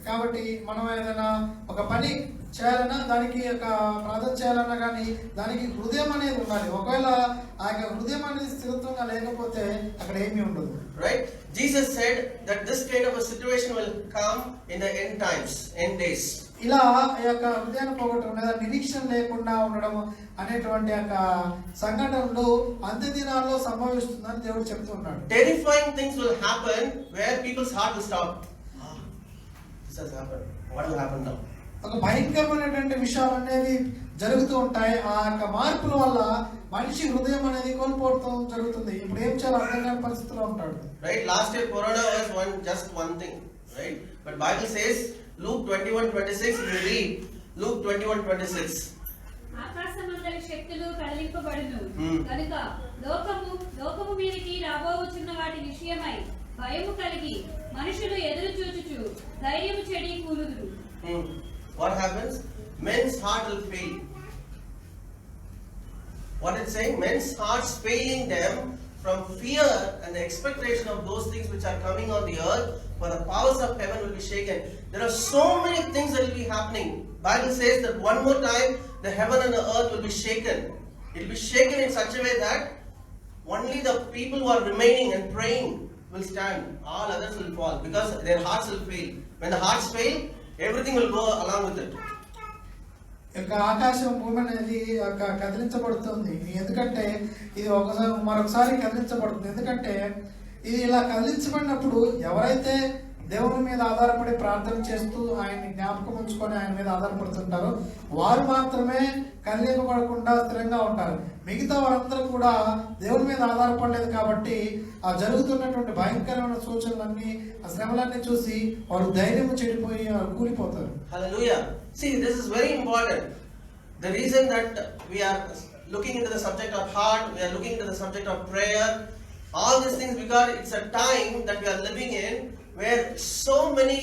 కాబట్టి మనం ఏదైనా ఒక పని చేయాలన్నా, దానికి ఒక ప్రార్థన చేయాలన్నా కానీ దానికి హృదయం అనేది ఉండాలి. ఒకవేళ ఆ యొక్క హృదయం అనేది స్థిరత్వంగా లేకపోతే అక్కడ ఏమీ ఉండదు. Right? Jesus said that this kind of a situation will come in the end times, end days. ఇలా ఈ యొక్క హృదయాన్ని పోగొట్టడం లేదా నిరీక్షణ లేకుండా ఉండడం అనేటువంటి యొక్క సంఘటనలు అంత్య దినాల్లో సంభవిస్తుందని దేవుడు చెప్తూ ఉన్నాడు. Terrifying things will happen where people's heart will stop. This has happened. What will happen now? ఒక భయంకరమైనటువంటి విషయాలు అనేవి జరుగుతూ ఉంటాయి. ఆ యొక్క మార్పుల వల్ల మనిషి హృదయం అనేది కోల్పోవడం జరుగుతుంది. ఇప్పుడు ఏం చేయాలో అర్థం కాని పరిస్థితిలో ఉంటాడు. Right? Last year Corona was just one thing, right? But Bible says Luke 21:26, we read Luke 21:26. ఆకాశమందలి శక్తులు కదిలింపబడును Hmm. కనుక లోకము మీదకి రాబోచున్న వాటి విషయమై భయము కలిగి మనుషులు ఎదురు చూచుచు ధైర్యము చెడి కూలుదురు. What happens? Men's heart will fail. What it's saying? Men's hearts failing them from fear and the expectation of those things which are coming on the earth, for the powers of heaven will be shaken. There are so many things that will be happening. Bible says that one more time the heaven and the earth will be shaken. It will be shaken in such a way that only the people who are remaining and praying will stand. All others will fall because their hearts will fail. When the hearts fail, everything will go along with it. యొక్క ఆకాశం భూమి అనేది కదిలించబడుతుంది. ఎందుకంటే ఇది మరొకసారి కదిలించబడుతుంది. ఎందుకంటే ఇది ఇలా కదిలించబడినప్పుడు ఎవరైతే దేవుని మీద ఆధారపడి ప్రార్థన చేస్తూ ఆయన్ని జ్ఞాపకం ఉంచుకొని ఆయన మీద ఆధారపడుతుంటారో వారు మాత్రమే కదిలింపబడకుండా స్థిరంగా ఉంటారు. మిగతా వారందరూ కూడా దేవుని మీద ఆధారపడలేదు కాబట్టి ఆ జరుగుతున్నటువంటి భయంకరమైన సూచనలన్నీ, ఆ శ్రమలన్నీ చూసి వారు ధైర్యం చెడిపోయి కూలిపోతారు. Hallelujah. See, this is very important. The reason that we are looking into the subject of heart, we are looking into the subject of prayer, all these things, because it's a time that we are living in where so many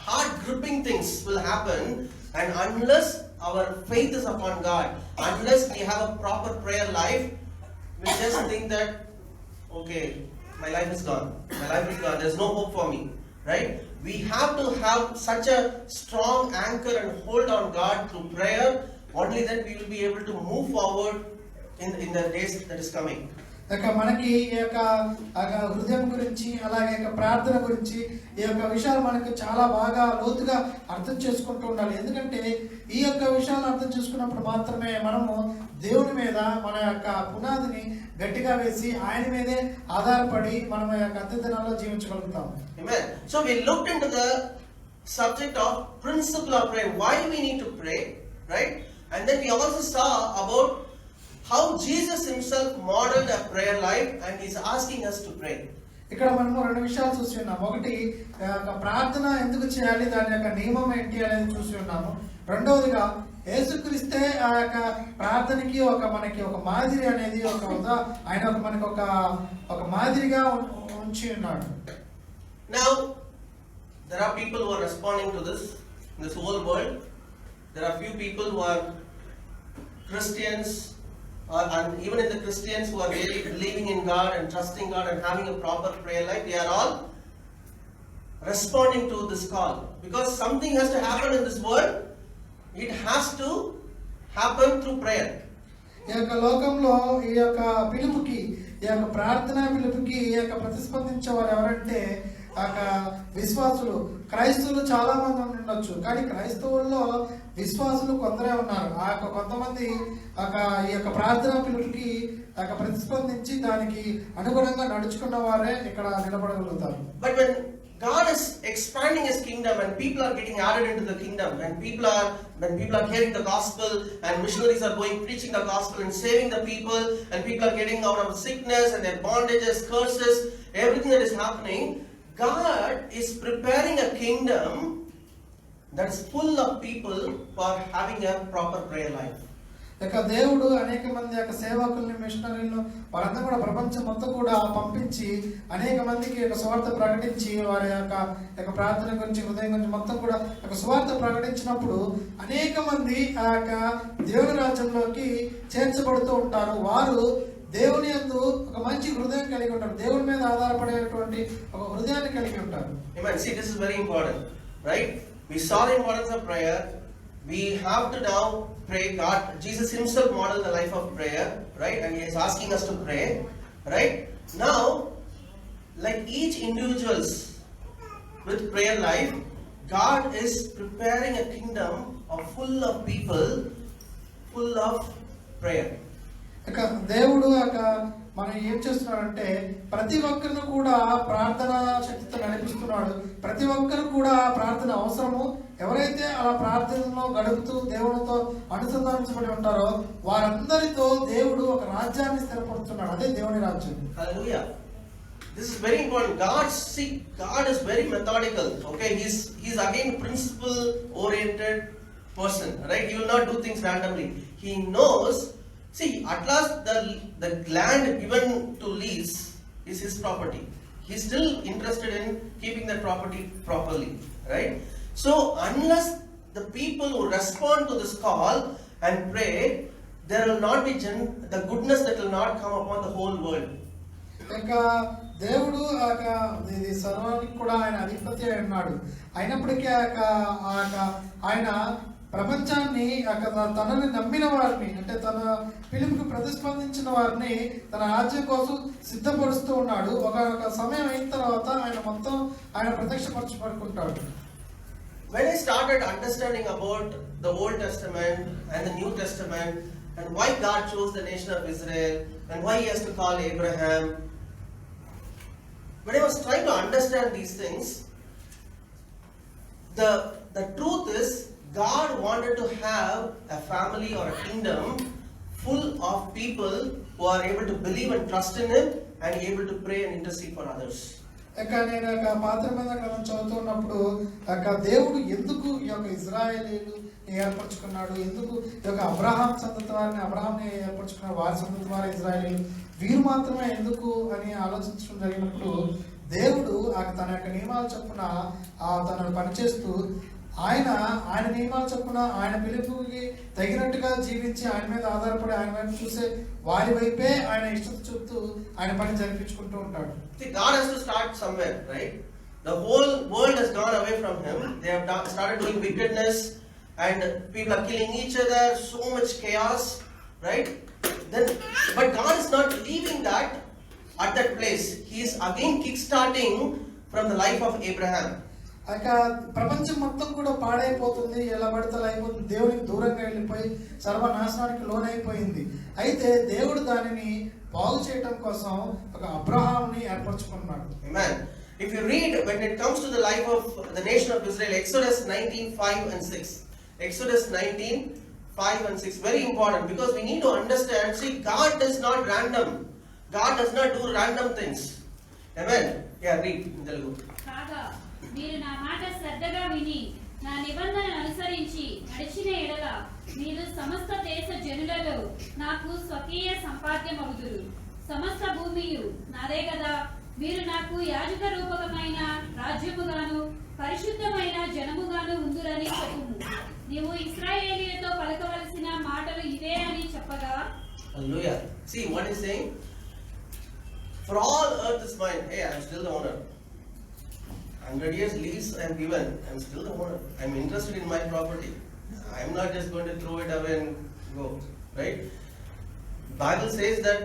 heart gripping things will happen, and unless our faith is upon God, unless we have a proper prayer life, we just think that, okay, my life is gone, there's no hope for me, right? We have to have such a strong anchor and hold on God through prayer. Only then we will be able to move forward in the days that is coming. ఇక మనకి ఈ యొక్క హృదయం గురించి అలాగే ప్రార్థన గురించి ఈ యొక్క విషయాలు మనకు చాలా బాగా లోతుగా అర్థం చేసుకుంటూ ఉండాలి. ఎందుకంటే ఈ యొక్క విషయాలను అర్థం చేసుకున్నప్పుడు మాత్రమే మనము దేవుని మీద మన యొక్క పునాదిని గట్టిగా వేసి ఆయన మీదే ఆధారపడి మనం యొక్క అంత్య దినాల్లో జీవించగలుగుతాం. Amen. So we looked into the subject of principle of prayer, why we need to pray, right? And then we also saw about how Jesus himself modeled a prayer life and is asking us to pray. ఇక్కడ మనము రెండు విషయాలు చూసి ఉన్నాము. ఒకటి ప్రార్థన ఎందుకు చేయాలి, దాని యొక్క నియమం ఏంటి అనేది చూసి ఉన్నాము. రెండవదిగా యేసుక్రీస్తే ఆ యొక్క ప్రార్థనకి మనకి ఒక మాదిరి అనేది ఆయన మనకి ఒక మాదిరిగా ఉంచి ఉన్నాడు. Now there are people who are responding to this in this whole world. There are few people who are Christians, and even in the Christians who are really believing in God and trusting God and having a proper prayer life, they are all responding to this call, because something has to happen in this world. It has to happen through prayer. ఈ యొక్క లోకంలో ఈ యొక్క పిలుపుకి, ఈ యొక్క ప్రార్థనా పిలుపుకి ప్రతిస్పందించే వారు ఎవరంటే విశ్వాసులు. క్రైస్తవులు చాలా మంది ఉండొచ్చు, కానీ క్రైస్తవుల్లో విశ్వాసులు కొందరే ఉన్నారు. ఆ యొక్క కొంతమంది ఈ యొక్క ప్రార్థనా పిలుపుకి ప్రతిస్పందించి దానికి అనుగుణంగా నడుచుకున్న వారే ఇక్కడ నిలబడగలుగుతారు. But when God is expanding His kingdom and people are getting added into the kingdom, and when people are hearing the gospel and missionaries are going preaching the gospel and saving the people, and people are getting out of sickness and their bondages, curses, everything that is happening, God is preparing a kingdom that is full of people for having a proper prayer life. ఇక దేవుడు అనేక మంది యొక్క సేవకుల్ని, మిషనరీలను వారందరూ కూడా ప్రపంచం మొత్తం కూడా పంపించి అనేక మందికి యొక్క సువార్త ప్రకటించి వారి యొక్క ప్రార్థన గురించి, హృదయం గురించి మొత్తం కూడా ఒక సువార్త ప్రకటించినప్పుడు అనేక మంది ఆ యొక్క దేవుని రాజ్యంలోకి చేర్చబడుతూ ఉంటారు. వారు దేవుని యందు ఒక మంచి హృదయం కలిగి ఉంటారు. దేవుని మీద ఆధారపడేటువంటి ఒక హృదయాన్ని కలిగి ఉంటారు. Amen. See, this is very important, right? We saw the importance of prayer. We have to now pray. God, Jesus himself modeled the life of prayer, right? And he is asking us to pray, right? Now, like each individuals with prayer life, God is preparing a kingdom full of people, full of prayer. ఇక దేవుడు మనం ఏం చేస్తున్నాడంటే ప్రతి ఒక్కరిని కూడా ప్రార్థన శక్తితో నడిపిస్తున్నాడు. ప్రతి ఒక్కరు కూడా ప్రార్థన అవసరము. ఎవరైతే అలా ప్రార్థనలో గడుపుతూ దేవునితో అనుసంధానించబడి ఉంటారో వారందరితో దేవుడు ఒక రాజ్యాన్ని స్థిరపడుతున్నాడు. అదే దేవుని రాజ్యం. Hallelujah. This is very important. God is very methodical. Okay, he's again principle oriented person, right? He will not do things randomly. He knows. See, at last the land given to lease is his property. He's still interested in keeping that property properly, right? So unless the people who respond to this call and pray, there will not be the goodness that will not come upon the whole world. ఇంకా దేవుడు ఇది సర్వానికి కూడా ఆయన అధిపతి అయి ఉన్నాడు. అయినప్పటికీ ఆయన ప్రపంచాన్ని తనని నమ్మిన వారిని, అంటే తన పిలుపుకి ప్రతిస్పందించిన వారిని తన రాజ్యం కోసం సిద్ధపరుస్తూ ఉన్నాడు. ఒక సమయం అయిన తర్వాత ఆయన మొత్తం ఆయన ప్రత్యక్షపరచబడుకుంటాడు. When I started understanding about the Old Testament and the New Testament and why God chose the nation of Israel and why he has to call Abraham, when I was trying to understand these things, the truth is God wanted to have a family or a kingdom full of people who are able to believe and trust in him and able to pray and intercede for others. నేను పాత్ర మీద చదువుతున్నప్పుడు దేవుడు ఎందుకు ఈ యొక్క ఇజ్రాయేలీలు ఏర్పరచుకున్నాడు, ఎందుకు ఈ యొక్క అబ్రహాం సంతతి వారిని అబ్రహాంని ఏర్పరచుకున్నాడు, వారి సంతతి వారి ఇజ్రాయేలీలు వీరు మాత్రమే ఎందుకు అని ఆలోచించడం జరిగినప్పుడు దేవుడు తన యొక్క నియమాలు చొప్పున తనను పనిచేస్తూ ఆయన నియమాలు చొప్పున ఆయన పిలుపుకి తగినట్టుగా జీవించి ఆయన మీద ఆధారపడి ఆయన వైపు చూసే వారి వైపే ఆయన ఇష్టత చూపుతూ ఆయన పని జరిపించుకుంటూ ఉంటాడు. See, God has to start somewhere, right? The whole world has gone away from him. They have started doing wickedness and people are killing each other, so much chaos, right? But God is not leaving that at that place. He is again kick-starting from the life of Abraham. ప్రపంచం మొత్తం కూడా పాడైపోతుంది, ఎలా పడితే అయిపోతుంది, దేవునికి దూరంగా వెళ్ళిపోయి సర్వనాశనానికి లోనైపోయింది. అయితే దేవుడు దానిని బాగు చేయడం కోసం ఒక అబ్రహాంని ఏర్పరచుకున్నాడు. Amen. If you read when it comes to the life of the nation of Israel, Exodus 19:5 and 6. Exodus 19:5 and 6, very important because we need to understand. See, God is not random. God does not do random things. Amen. Yeah, read in Telugu. కాగా మీరు నా మాట శ్రద్ధగా విని నా నిబంధనను అనుసరించి నడిచిన ఎడల మీరు సమస్త దేశ జనులలో నాకు స్వకీయ సంపాద్యమగుదురు. సమస్త భూమియు నాదే కదా. మీరు నాకు యాజక రూపకమైన రాజ్యముగాను పరిశుద్ధమైన జనముగాను ఉందురని చెప్పుము. నీవు ఇశ్రాయేలీయులతో పలకవలసిన మాటలు ఇవే అని చెప్పగా. Hallelujah. See what he's saying? For all earth is mine. Hey, I am still the owner. 100 years lease I am given. I am still the owner. I am interested in my property. I am not just going to throw it away and go. Right? Bible says that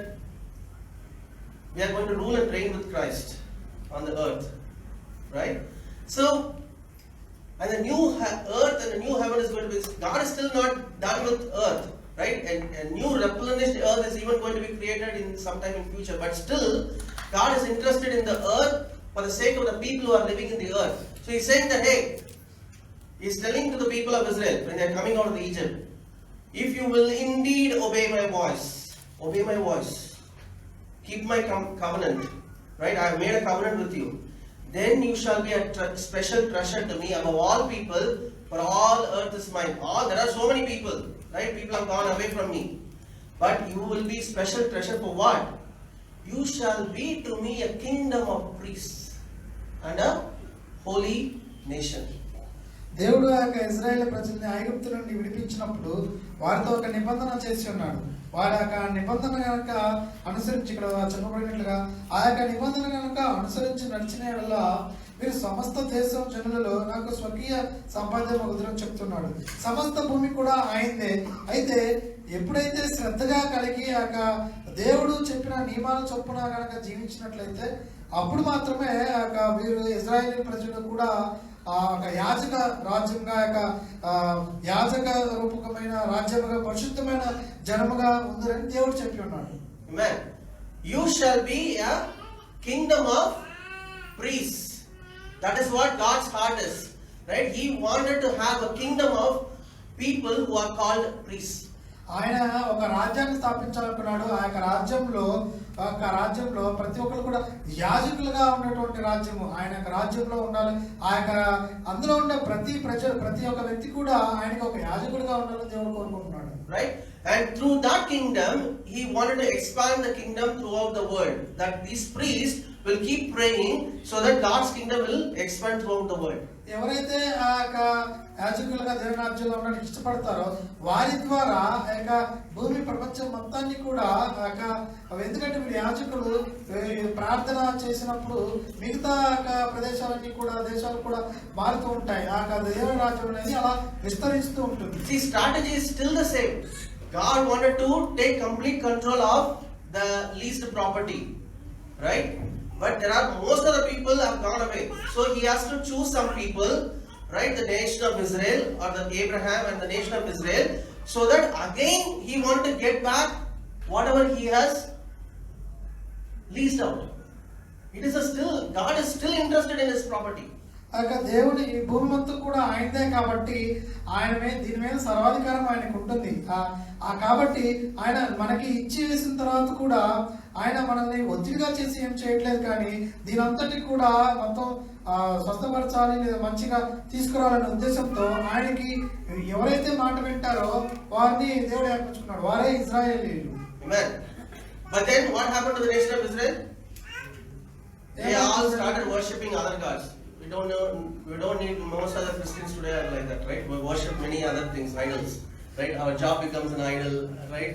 we are going to rule and reign with Christ on the earth. Right? So, and the new earth and the new heaven is going to be. God is still not done with earth. Right? A new replenished earth is even going to be created in sometime in future. But still, God is interested in the earth for the sake of the people who are living in the earth. So he's saying that, hey, he's telling to the people of Israel when they're coming out of Egypt, if you will indeed obey my voice, keep my covenant, right? I have made a covenant with you. Then you shall be a special treasure to me above all people, for all earth is mine. There are so many people, right? People have gone away from me. But you will be special treasure for what? You shall be to me a kingdom of priests and a holy nation. దేవుడు ఆ యొక్క Israel ప్రజల్ని ఐగుప్తు నుండి విడిపించినప్పుడు వారితో ఒక నిబంధన చేసి ఉన్నాడు. వారి యొక్క నిబంధన కనుక అనుసరించి, ఇక్కడ చెప్పబడినట్లుగా ఆ యొక్క నిబంధన కనుక అనుసరించి నడిచిన వల్ల మీరు సమస్త దేశం జనులలో నాకు స్వకీయ సంపాద్యం వదులని చెప్తున్నాడు. సమస్త భూమి కూడా ఆయనదే. అయితే ఎప్పుడైతే శ్రద్ధగా కలిగి ఆ యొక్క దేవుడు చెప్పిన నియమాల చొప్పున కనుక జీవించినట్లయితే అప్పుడు మాత్రమే ఆ యొక్క వీరు ఇజ్రాయేల్ ప్రజలు కూడా ఒక యాజక రాజ్యంగా, యాజక రూపకమైన రాజ్యముగా, పరిశుద్ధమైన జనముగా ఉందని దేవుడు చెప్పి ఉన్నాడు. Amen. You shall be a kingdom of priests. That is what God's heart is, right? He wanted to have a kingdom of people who are called priests. ఆయన ఒక రాజ్యాన్ని స్థాపించాలనుకున్నాడు. ఆ యొక్క రాజ్యంలో ప్రతి ఒక్కరు కూడా యాజకులుగా ఉన్నటువంటి రాజ్యము ఆయన యొక్క రాజ్యంలో ఉండాలి. ఆ యొక్క అందులో ఉన్న ప్రతి ఒక్క వ్యక్తి కూడా ఆయనకు ఒక యాజకుడిగా ఉండాలని దేవుడు కోరుకుంటున్నాడు. Right? And through that kingdom, he wanted to expand the kingdom throughout the world. That these priests will keep praying so that God's kingdom will expand throughout the world. ఎవరైతే ఆ యొక్క యాజకులుగా దేవుని రాజ్యంలో ఉండడానికి ఇష్టపడతారో వారి ద్వారా ఆ యొక్క భూమి ప్రపంచం మొత్తాన్ని కూడా ఆ యొక్క, ఎందుకంటే వీళ్ళు యాజకులు ప్రార్థన చేసినప్పుడు మిగతా ప్రదేశాలన్నీ కూడా, దేశాలు కూడా మారుతూ ఉంటాయి. ఆ యొక్క దేవుని రాజ్యం అనేది అలా విస్తరిస్తూ ఉంటుంది. See, strategy is still the same. God wanted to take complete control of the leased property, right? But there are most of the people have gone away. So he has to choose some people, right? The nation of Israel, or the Abraham and the nation of Israel, so that again he want to get back whatever he has leased out. It is God is still interested in his property. ఆ యొక్క దేవుని ఈ భూమి మొత్తం కూడా ఆయనదే కాబట్టి దీని మీద సర్వాధికారం ఆయనకు ఉంటుంది. కాబట్టి ఆయన మనకి ఇచ్చి వేసిన తర్వాత కూడా ఆయన మనల్ని ఒత్తిడిగా చేసి ఏం చేయట్లేదు, కానీ దీని అంతటి కూడా మొత్తం స్వస్థపరచాలి లేదా మంచిగా తీసుకురావాలనే ఉద్దేశంతో ఆయనకి ఎవరైతే మాట వింటారో వారిని దేవుడు ఏర్పరచుకున్నాడు. వారే ఇజ్రాయేలీయులు. Amen. But then what happened to the nation of Israel? They all started worshipping other gods. We don't need most other Christians today are like that, right? We worship many other things, idols, right? Our job becomes an idol, right?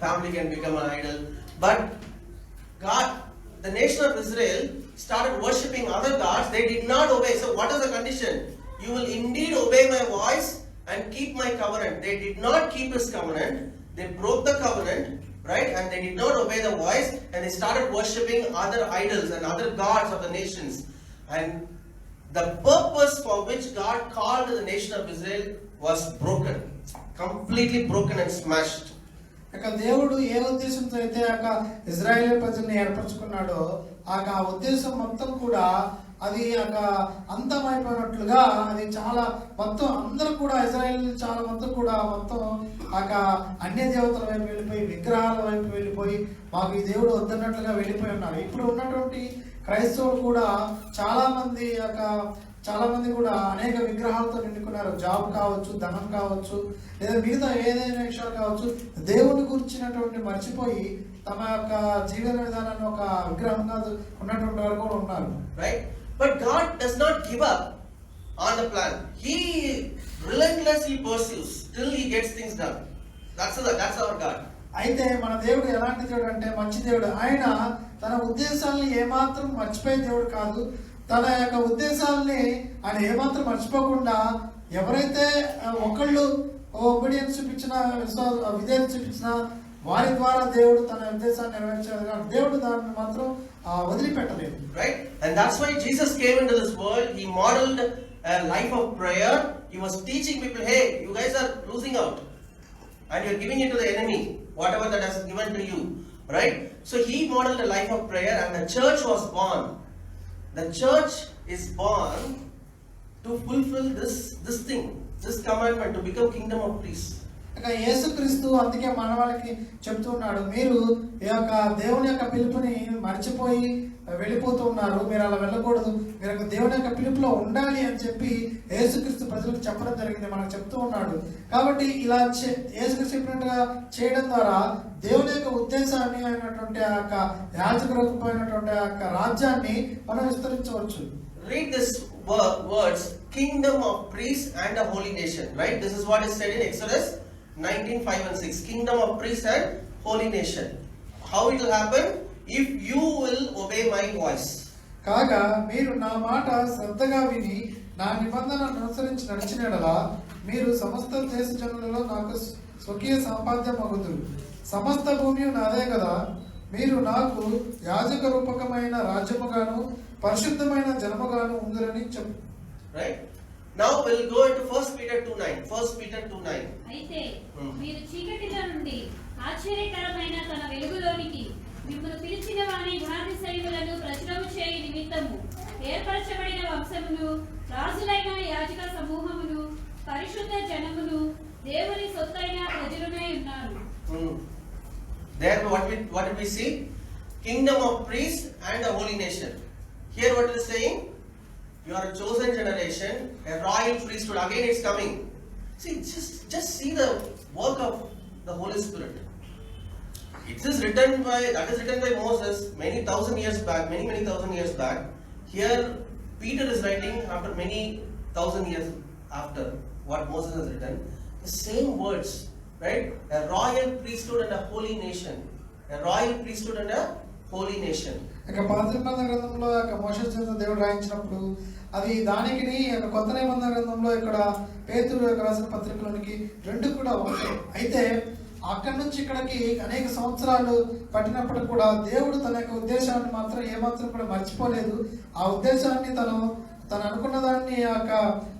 Family can become an idol. But God, the nation of Israel started worshipping other gods. They did not obey. So what is the condition? You will indeed obey my voice and keep my covenant. They did not keep his covenant. They broke the covenant, right? And they did not obey the voice, and they started worshipping other idols and other gods of the nations. And the purpose for which God called the nation of Israel was broken, completely broken and smashed. ఇక దేవుడు ఏ ఉద్దేశంతో అయితే ఆ Israel ప్రజల్ని ఏర్పరచుకున్నాడో ఆ ఉద్దేశం మొత్తం కూడా అది అంతమైపోయినట్లుగా, అది చాలా మొత్తం అందరూ కూడా ఇజ్రాయేల్ చాలా మొత్తం కూడా మొత్తం అన్య దేవతల వైపు వెళ్ళిపోయి, విగ్రహాల వైపు వెళ్ళిపోయి, మాకు ఈ దేవుడు వద్దన్నట్లుగా వెళ్ళిపోయి ఉన్నారు. ఇప్పుడు ఉన్నటువంటి క్రైస్తవులు కూడా చాలా మంది కూడా అనేక విగ్రహాలతో నిండుకున్నారు. జాబ్ కావచ్చు, ధనం కావచ్చు, లేదా మిగతా ఏదైనా విషయాలు కావచ్చు, దేవుని గురించినటువంటి మర్చిపోయి తమ యొక్క జీవన విధానాన్ని ఒక విగ్రహంగా ఉన్నటువంటి వారు కూడా ఉన్నారు. Right? But God does not give up on the plan. He relentlessly pursues till he gets things done. That's our God. అయితే మన దేవుడు ఎలాంటి దేవుడు అంటే మంచి దేవుడు. ఆయన తన ఉద్దేశాలని ఏమాత్రం మర్చిపోయే దేవుడు కాదు. తన యొక్క ఉద్దేశాలని ఆయన ఏమాత్రం మర్చిపోకుండా ఎవరైతే ఒకళ్ళు ఒబీడియన్స్ చూపించిన, విధేయత చూపించిన వారి ద్వారా దేవుడు తన ఉద్దేశాన్ని నెరవేర్చారు. దేవుడు దాన్ని మాత్రం వదిలిపెట్టలేదు. Right? And that's why Jesus came into this world. He modeled a life of prayer. He was teaching people, hey, you guys are losing out and you're giving it to the enemy, whatever that has given to you, right? So he modeled a life of prayer, and the church was born. The church is born to fulfill this thing, this commandment, to become kingdom of priests. ఇక యేసుక్రీస్తు అందుకే మన వాళ్ళకి చెప్తూ ఉన్నాడు, మీరు ఈ యొక్క దేవుని యొక్క పిలుపుని మర్చిపోయి వెళ్ళిపోతూ ఉన్నారు, మీరు అలా వెళ్ళకూడదు, మీరు యొక్క దేవుని యొక్క పిలుపులో ఉండాలి అని చెప్పి యేసుక్రీస్తు ప్రజలకు చెప్పడం జరిగింది, మనకు చెప్తూ ఉన్నాడు. కాబట్టి ఇలా యేసుక్రీస్తు చెప్పినట్టుగా చేయడం ద్వారా దేవుని యొక్క ఉద్దేశాన్ని అయినటువంటి ఆ యొక్క యాజక రూపమైనటువంటి ఆ యొక్క రాజ్యాన్ని మనం విస్తరించవచ్చు. Read this words, kingdom of priests and a holy nation, right? This is what is said in Exodus 19:5-6. Kingdom of priests and holy nation. How it will happen? If you will obey my voice. కాగా మీరు నా మాట శ్రద్ధగా విని నా నిబంధనను అనుసరించి నడిచిన యెడల మీరు సమస్త దేశ జనులలో నాకు స్వకీయ సంపాద్యమగుదురు. సమస్త భూమి నాదే కదా, మీరు నాకు యాజక రూపకమైన రాజ్యముగాను పరిశుద్ధమైన జనముగాను ఉందిరని చెప్పు. Right? Now we'll go into 1 Peter 2:9. 1 Peter 2:9. అయితే మీరు చీకటిలో నుండి ఆశ్చర్యకరమైన తన వెలుగులోనికి మిమ్మల్ని పిలిచిన వారి గుణాతిశయములను ప్రచురము చేయి నిమిత్తము ఏర్పరచబడిన వంశమును, రాజులైన యాజక సమూహమును, పరిశుద్ధ జనమును, దేవుని సొత్తైన ప్రజలునై ఉన్నారు. There what did we see? Kingdom of priests and a holy nation. Here what it is saying? You are a chosen generation, a royal priesthood. Again it's coming. See, just see the work of the Holy Spirit. It is written by Moses many thousand years back, many thousand years back. Here Peter is writing after many thousand years after what Moses has written. The same words, right? A royal priesthood and a holy nation. A royal priesthood and a holy nation. ఇక పాత నిబంధన గ్రంథంలో మోషే చేత దేవుడు రాయించినప్పుడు అది దానికి కొత్త నిబంధన గ్రంథంలో ఇక్కడ పేతురు రాసిన పత్రికలోనికి రెండు కూడా ఒకటే. అయితే అక్కడి నుంచి ఇక్కడికి అనేక సంవత్సరాలు పట్టినప్పుడు కూడా దేవుడు తన యొక్క ఉద్దేశాన్ని మాత్రం ఏమాత్రం కూడా మర్చిపోలేదు. ఆ ఉద్దేశాన్ని తను అనుకున్న దాన్ని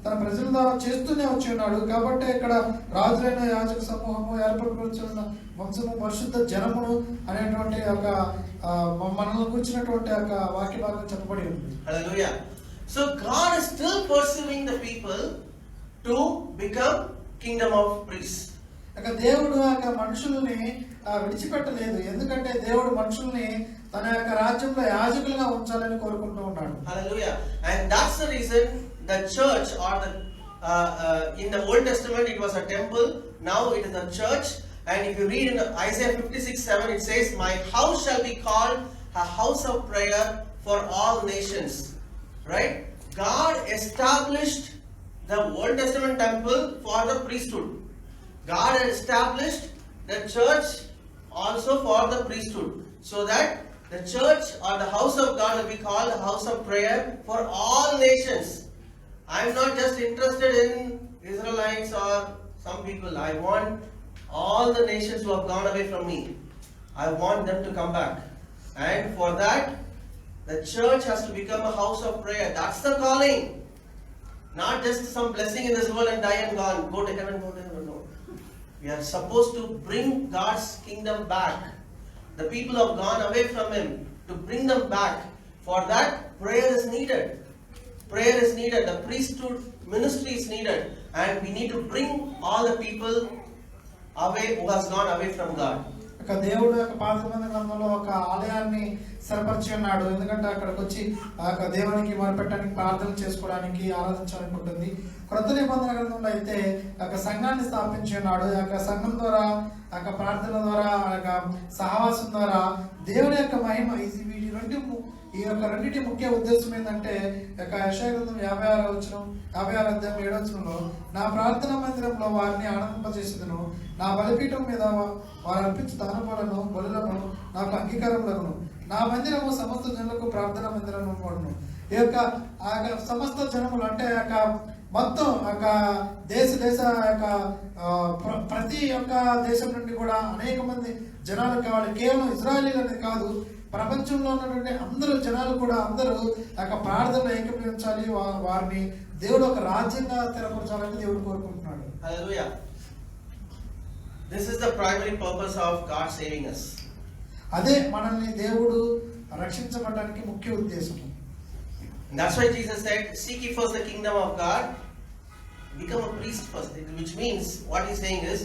తన ప్రజల ద్వారా చేస్తూనే వచ్చి ఉన్నాడు. కాబట్టి ఇక్కడ రాజులైన యాజక సమూహము, ఏర్పరచుకున్న వంశము, పరిశుద్ధ జనమును అనేటువంటి మనల్ని కూర్చున్నటువంటి వాక్య భాగం చెప్పబడి ఉంది. Hallelujah. So God is still pursuing the people to become kingdom of priests. దేవుడు మనుషుల్ని విడిచిపెట్టలేదు, ఎందుకంటే దేవుడు మనుషుల్ని తన యొక్క రాజ్యంలో యాజకులుగా ఉంచాలని కోరుకుంటూ ఉన్నాడు. Hallelujah. And that's the reason the church or the in the Old Testament it was a temple, now it is a church. And if you read in Isaiah 56:7, it says, my house shall be called a house of prayer for all nations. Right? God established the Old Testament temple for the priesthood. God has established the church also for the priesthood, so that the church or the house of God will be called a house of prayer for all nations. I am not just interested in Israelites or some people. I want all the nations who have gone away from me. I want them to come back. And for that, the church has to become a house of prayer. That's the calling. Not just some blessing in this world and die and gone. Go to heaven, go to heaven. No. We are supposed to bring God's kingdom back. The people have gone away from Him. To bring them back. For that, prayer is needed. Prayer is needed. The priesthood ministry is needed. And we need to bring all the people away who has gone away from God. దేవుడు పాత నిబంధన గ్రంథంలో ఒక ఆలయాన్ని సరిపరిచి ఉన్నాడు, ఎందుకంటే అక్కడికి వచ్చి దేవునికి మొరపెట్టడానికి, ప్రార్థన చేసుకోవడానికి, ఆరాధించడానికి ఉంటుంది. క్రొత్త నిబంధన గ్రంథంలో అయితే సంఘాన్ని స్థాపించి ఉన్నాడు. సంఘం ద్వారా, ప్రార్థన ద్వారా, సహవాసం ద్వారా దేవుని యొక్క మహిమ, ఈ యొక్క రెండింటి ముఖ్య ఉద్దేశం ఏంటంటే యెషయా గ్రంథం 56 అధ్యాయం 7 వచనంలో, నా ప్రార్థన మందిరంలో వారిని ఆనందింపజేసేదను, నా బలిపీఠం మీద వారు అర్పించు దానములను బలులను నాకు అంగీకారములను, నా మందిరము సమస్త జనులకు ప్రార్థన మందిరము పడును. ఈ యొక్క సమస్త జనములు అంటే మొత్తం దేశ ప్రతి ఒక్క దేశం నుండి కూడా అనేక మంది జనాలు కావాలి. కేవలం ఇజ్రాయేలీలు అనేది కాదు, ప్రపంచంలో ఉన్నటువంటి అందరూ జనాలు కూడా అందరూ ప్రార్థనలో ఏకీభవించాలి, వారిని దేవుడు ఒక రాజ్యంగా స్థిరపరచాలని దేవుడు కోరుకుంటున్నాడు. Hallelujah. This is the primary purpose of God saving us. అదే మనల్ని దేవుడు రక్షించబడడానికి ముఖ్య ఉద్దేశం. And that's why Jesus said, seek ye first the kingdom of God, become a priest first. Which means, what he's saying is,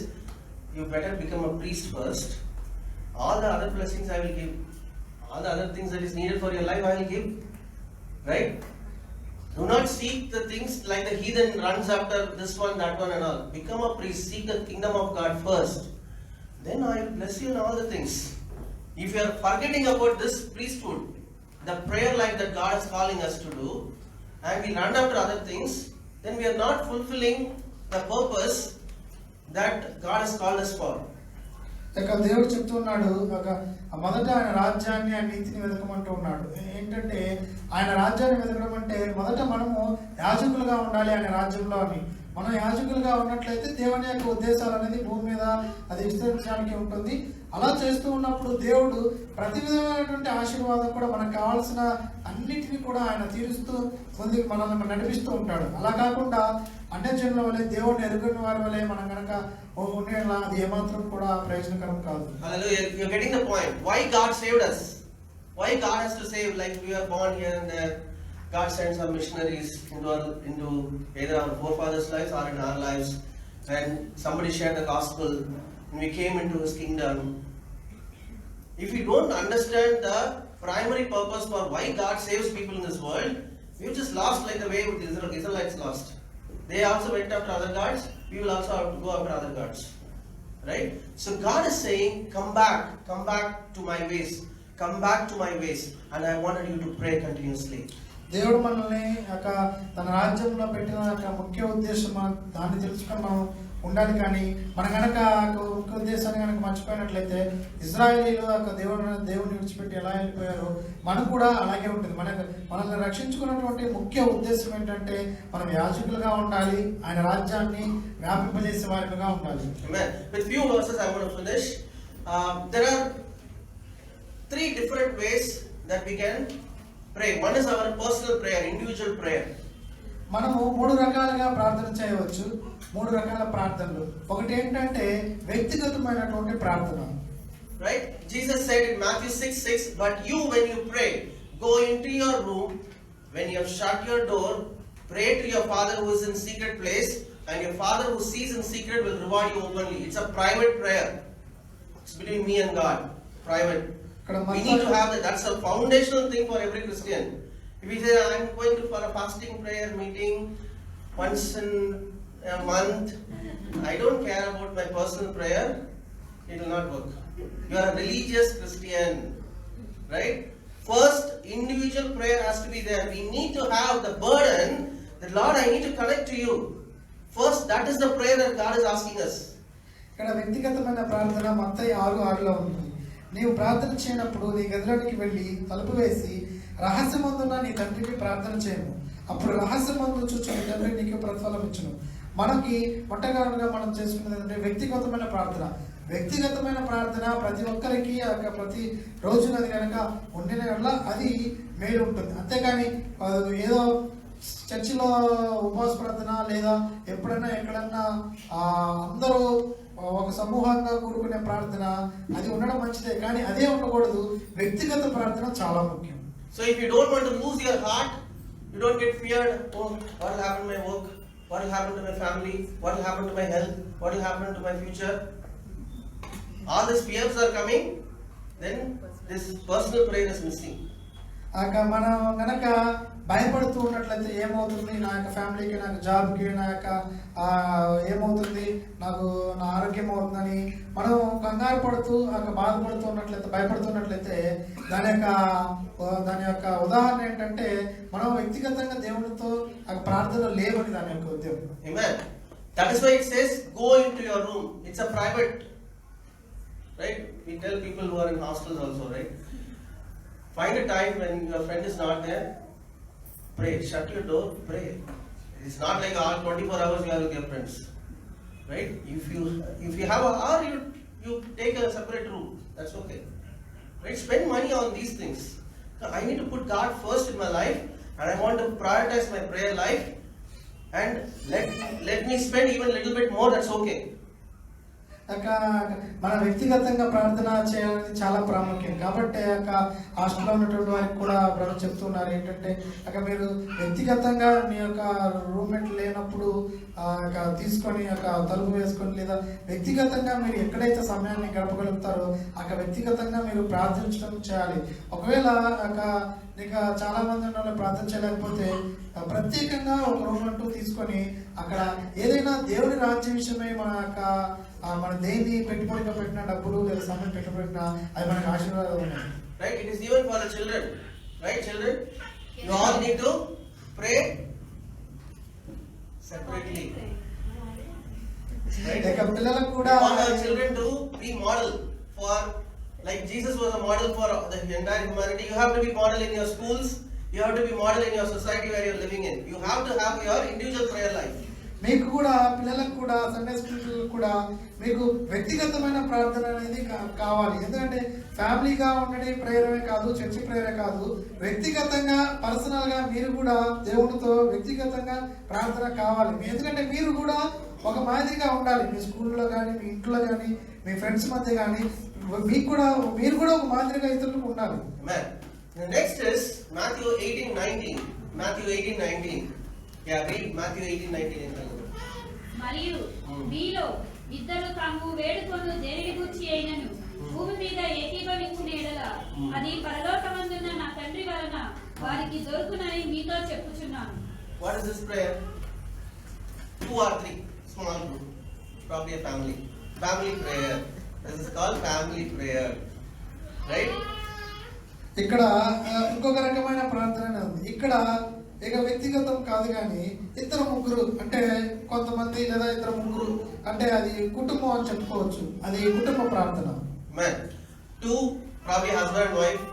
you better become a priest first. All the other blessings I will give. All the other things that is needed for your life I will give. Right? Do not seek the things like the heathen runs after this one, that one and all. Become a priest. Seek the kingdom of God first. Then I will bless you in all the things. If you are forgetting about this priesthood, the prayer life that God is calling us to do, and we run after other things, then we are not fulfilling the purpose that God has called us for. ఇక దేవుడు చెప్తున్నాడు మొదట ఆయన రాజ్యాన్ని ఆయన నీతిని వెతకమంటూ ఉన్నాడు. ఏంటంటే ఆయన రాజ్యాన్ని వెతకడం అంటే మొదట మనము యాజకులుగా ఉండాలి ఆయన రాజ్యంలో అని. మనం యాజకులుగా ఉన్నట్లయితే దేవుని యొక్క ఉద్దేశాలు అనేది భూమి మీద అది విస్తరించడానికి ఉంటుంది. అలా చేస్తూ ఉన్నప్పుడు దేవుడు ప్రతి విధమైనటువంటి ఆశీర్వాదం కూడా మనకు కావాల్సిన అన్నిటినీ కూడా ఆయన తీరుస్తూ పొంది మనల్ని నడిపిస్తూ ఉంటాడు. అలా కాకుండా అన్యజనుల వలె దేవుడిని ఎరుగని వారి వలె మనం కనుక ఉండేలా అది ఏమాత్రం కూడా ప్రయోజనకరం కాదు. Hallelujah. You're getting the point. Why God saved us? Why God has to save? Like we are born here and there. God sends some missionaries into either our forefathers' lives or in our lives. And somebody shared the gospel and we came into His kingdom. If we don't understand the primary purpose for why God saves people in this world, we've just lost like the way the Israelites lost. They also went after other gods. We will also have to go after other gods. Right? So God is saying, come back to my ways. Come back to my ways. And I wanted you to pray continuously. దేవుడు మనల్ని తన రాజ్యంలో పెట్టిన ముఖ్య ఉద్దేశం దాన్ని తెలుసుకొని మనం ఉండాలి. కానీ మన కనుక ముఖ్య ఉద్దేశాన్ని కనుక మర్చిపోయినట్లయితే ఇజ్రాయేలీలు దేవుడిని విడిచిపెట్టి ఎలా వెళ్ళిపోయారో మనకు కూడా అలాగే ఉంటుంది. మనల్ని రక్షించుకున్నటువంటి ముఖ్య ఉద్దేశం ఏంటంటే మనం యాజకులుగా ఉండాలి, ఆయన రాజ్యాన్ని వ్యాపింపజేసే వారిగా ఉండాలి. Amen. With few verses I want to finish. There are 3 different ways that we can pray. One is our personal prayer, individual prayer. మనము 3 రకాలుగా ప్రార్థన చేయవచ్చు. 3 రకాల ప్రార్థనలు. ఒకటి ఏంటంటే వ్యక్తిగతమైనటువంటి ప్రార్థన. Right? Jesus said in Matthew 6:6, but you when you pray, go into your room, when you have shut your door, pray to your Father who is in secret place, and your Father who sees in secret will reward you openly. It's a private prayer. It's between me and God. Private. We need to have that. That's a foundational thing for every Christian. If we say, I'm going for a fasting prayer meeting once in a month, I don't care about my personal prayer, it will not work. You are a religious Christian, right? First, individual prayer has to be there. We need to have the burden that, Lord, I need to connect to you. First, that is the prayer that God is asking us. ఇక్కడ వ్యక్తిగతమైన ప్రార్థన మత్తయి 6:6లో ఉంది. నీవు ప్రార్థన చేయనప్పుడు నీ గదిలోనికి వెళ్ళి తలుపు వేసి రహస్యమందున నీ తండ్రికి ప్రార్థన చేయము, అప్పుడు రహస్యమందు చూచి నీ తండ్రి నీకు ప్రతిఫలం ఇచ్చును. మనకి మొట్టమొదటిగా మనం చేసుకునేది అంటే వ్యక్తిగతమైన ప్రార్థన. వ్యక్తిగతమైన ప్రార్థన ప్రతి ఒక్కరికి ప్రతి రోజునది కనుక ఉండిన వల్ల అది మేలు ఉంటుంది. అంతేకాని ఏదో చర్చిలో ఉపవాస ప్రార్థన లేదా ఎప్పుడైనా ఎక్కడన్నా అందరూ ఒక సమూహంగా కూడుకునే ప్రార్థన అది ఉండడం మంచిదే, కానీ అదే ఉండకూడదు. వ్యక్తిగత ప్రార్థన చాలా ముఖ్యం. So if you don't want to lose your heart, you don't get feared, oh, what will happen to my work, what will happen to my family, what will happen to my health, what will happen to my future, all these fears are coming, then this personal prayer is missing. మనం కనుక భయపడుతూ ఉన్నట్లయితే ఏమవుతుంది, నా యొక్క ఫ్యామిలీకి, నాకు జాబ్కి, నా యొక్క ఏమవుతుంది, నాకు నా ఆరోగ్యం అవుతుందని మనం కంగారు పడుతూ బాధపడుతూ ఉన్నట్లయితే, భయపడుతున్నట్లయితే దాని యొక్క ఉదాహరణ ఏంటంటే మనం వ్యక్తిగతంగా దేవునితో ప్రార్థన లేవని దాని యొక్క ఉద్దేశం. Amen. That is why it says go into your room. It's a private, right? We tell people who are in hostels also, right? Find a time when your friend is not there. Pray. Shut your door. Pray. It's not like all 24 hours you are with your friends, right? If you have a hour, you take a separate room. That's okay, right? Spend money on these things. I need to put God first in my life, and I want to prioritize my prayer life. And let me spend even a little bit more. That's okay. మన వ్యక్తిగతంగా ప్రార్థన చేయాలని చాలా ప్రాముఖ్యం. కాబట్టి హాస్టల్లో ఉన్నటువంటి వారికి కూడా బ్రదర్ చెప్తున్నారు ఏంటంటే మీరు వ్యక్తిగతంగా మీ యొక్క రూమ్మేట్ లేనప్పుడు తీసుకొని తలుపు వేసుకొని లేదా వ్యక్తిగతంగా మీరు ఎక్కడైతే సమయాన్ని గడపగలుగుతారో వ్యక్తిగతంగా మీరు ప్రార్థించడం చేయాలి. ఒకవేళ ఇక చాలా మంది ఉన్న ప్రార్థన చేయలేకపోతే ప్రత్యేకంగా ఒక రూమ్ అంటూ తీసుకొని అక్కడ ఏదైనా దేవుని రాజ్య విషయమై మన దేని పెట్టుబడిగా పెట్టిన డబ్బులు లేదా సమయం పెట్టుబడిన అది మనకు ఆశీర్వాదం ఉన్నాయి. Right? It is even for the children. Right, children? You all need to pray separately. Right? ఇక పిల్లలకు కూడా We want our children to be model for, like Jesus was a model for the entire humanity. You have to be model in your schools. You have to be model in your society where you are living in. You have to have your individual prayer life. మీకు కూడా పిల్లలకు కూడా Sunday school పిల్లలకు కూడా మీకు వ్యక్తిగతమైన ప్రార్థన అనేది కావాలి. ఎందుకంటే ఫ్యామిలీగా ఉండడే ప్రేయరే కాదు, చర్చి ప్రేయరే కాదు, వ్యక్తిగతంగా పర్సనల్ గా మీరు కూడా దేవునితో వ్యక్తిగతంగా ప్రార్థన కావాలి. ఎందుకంటే మీరు కూడా ఒక మాదిరిగా ఉండాలి. మీ స్కూల్లో కానీ, మీ ఇంట్లో కానీ, మీ ఫ్రెండ్స్ మధ్య కానీ మీరు కూడా ఒక మాదిరిగా ఇతరులకు ఉండాలి. The next is Matthew 18:19. Matthew 18:19. Yeah, read Matthew 18:19. మరియు మీలో ఇద్దరు తాము వేడుకొను దేనిని గూర్చి అయినను భూమి మీద ఏకీభవించిన ఎడల అది పరలోకమందున్న నా తండ్రి వలన వారికి దొరుకునని మీతో చెప్పుచున్నాను. What is this prayer? 2 or 3 small group, probably a family prayer. This is called family prayer, right? ఇక్కడ ఇంకొక రకమైన ప్రార్థన ఉంది. ఇక్కడ ఇక వ్యక్తిగతం కాదు కానీ ఇద్దరు ముగ్గురు అంటే కొంతమంది లేదా ఇద్దరు ముగ్గురు అంటే అది కుటుంబం అని చెప్పుకోవచ్చు. అది కుటుంబ ప్రార్థన. Man, 2 probably husband and wife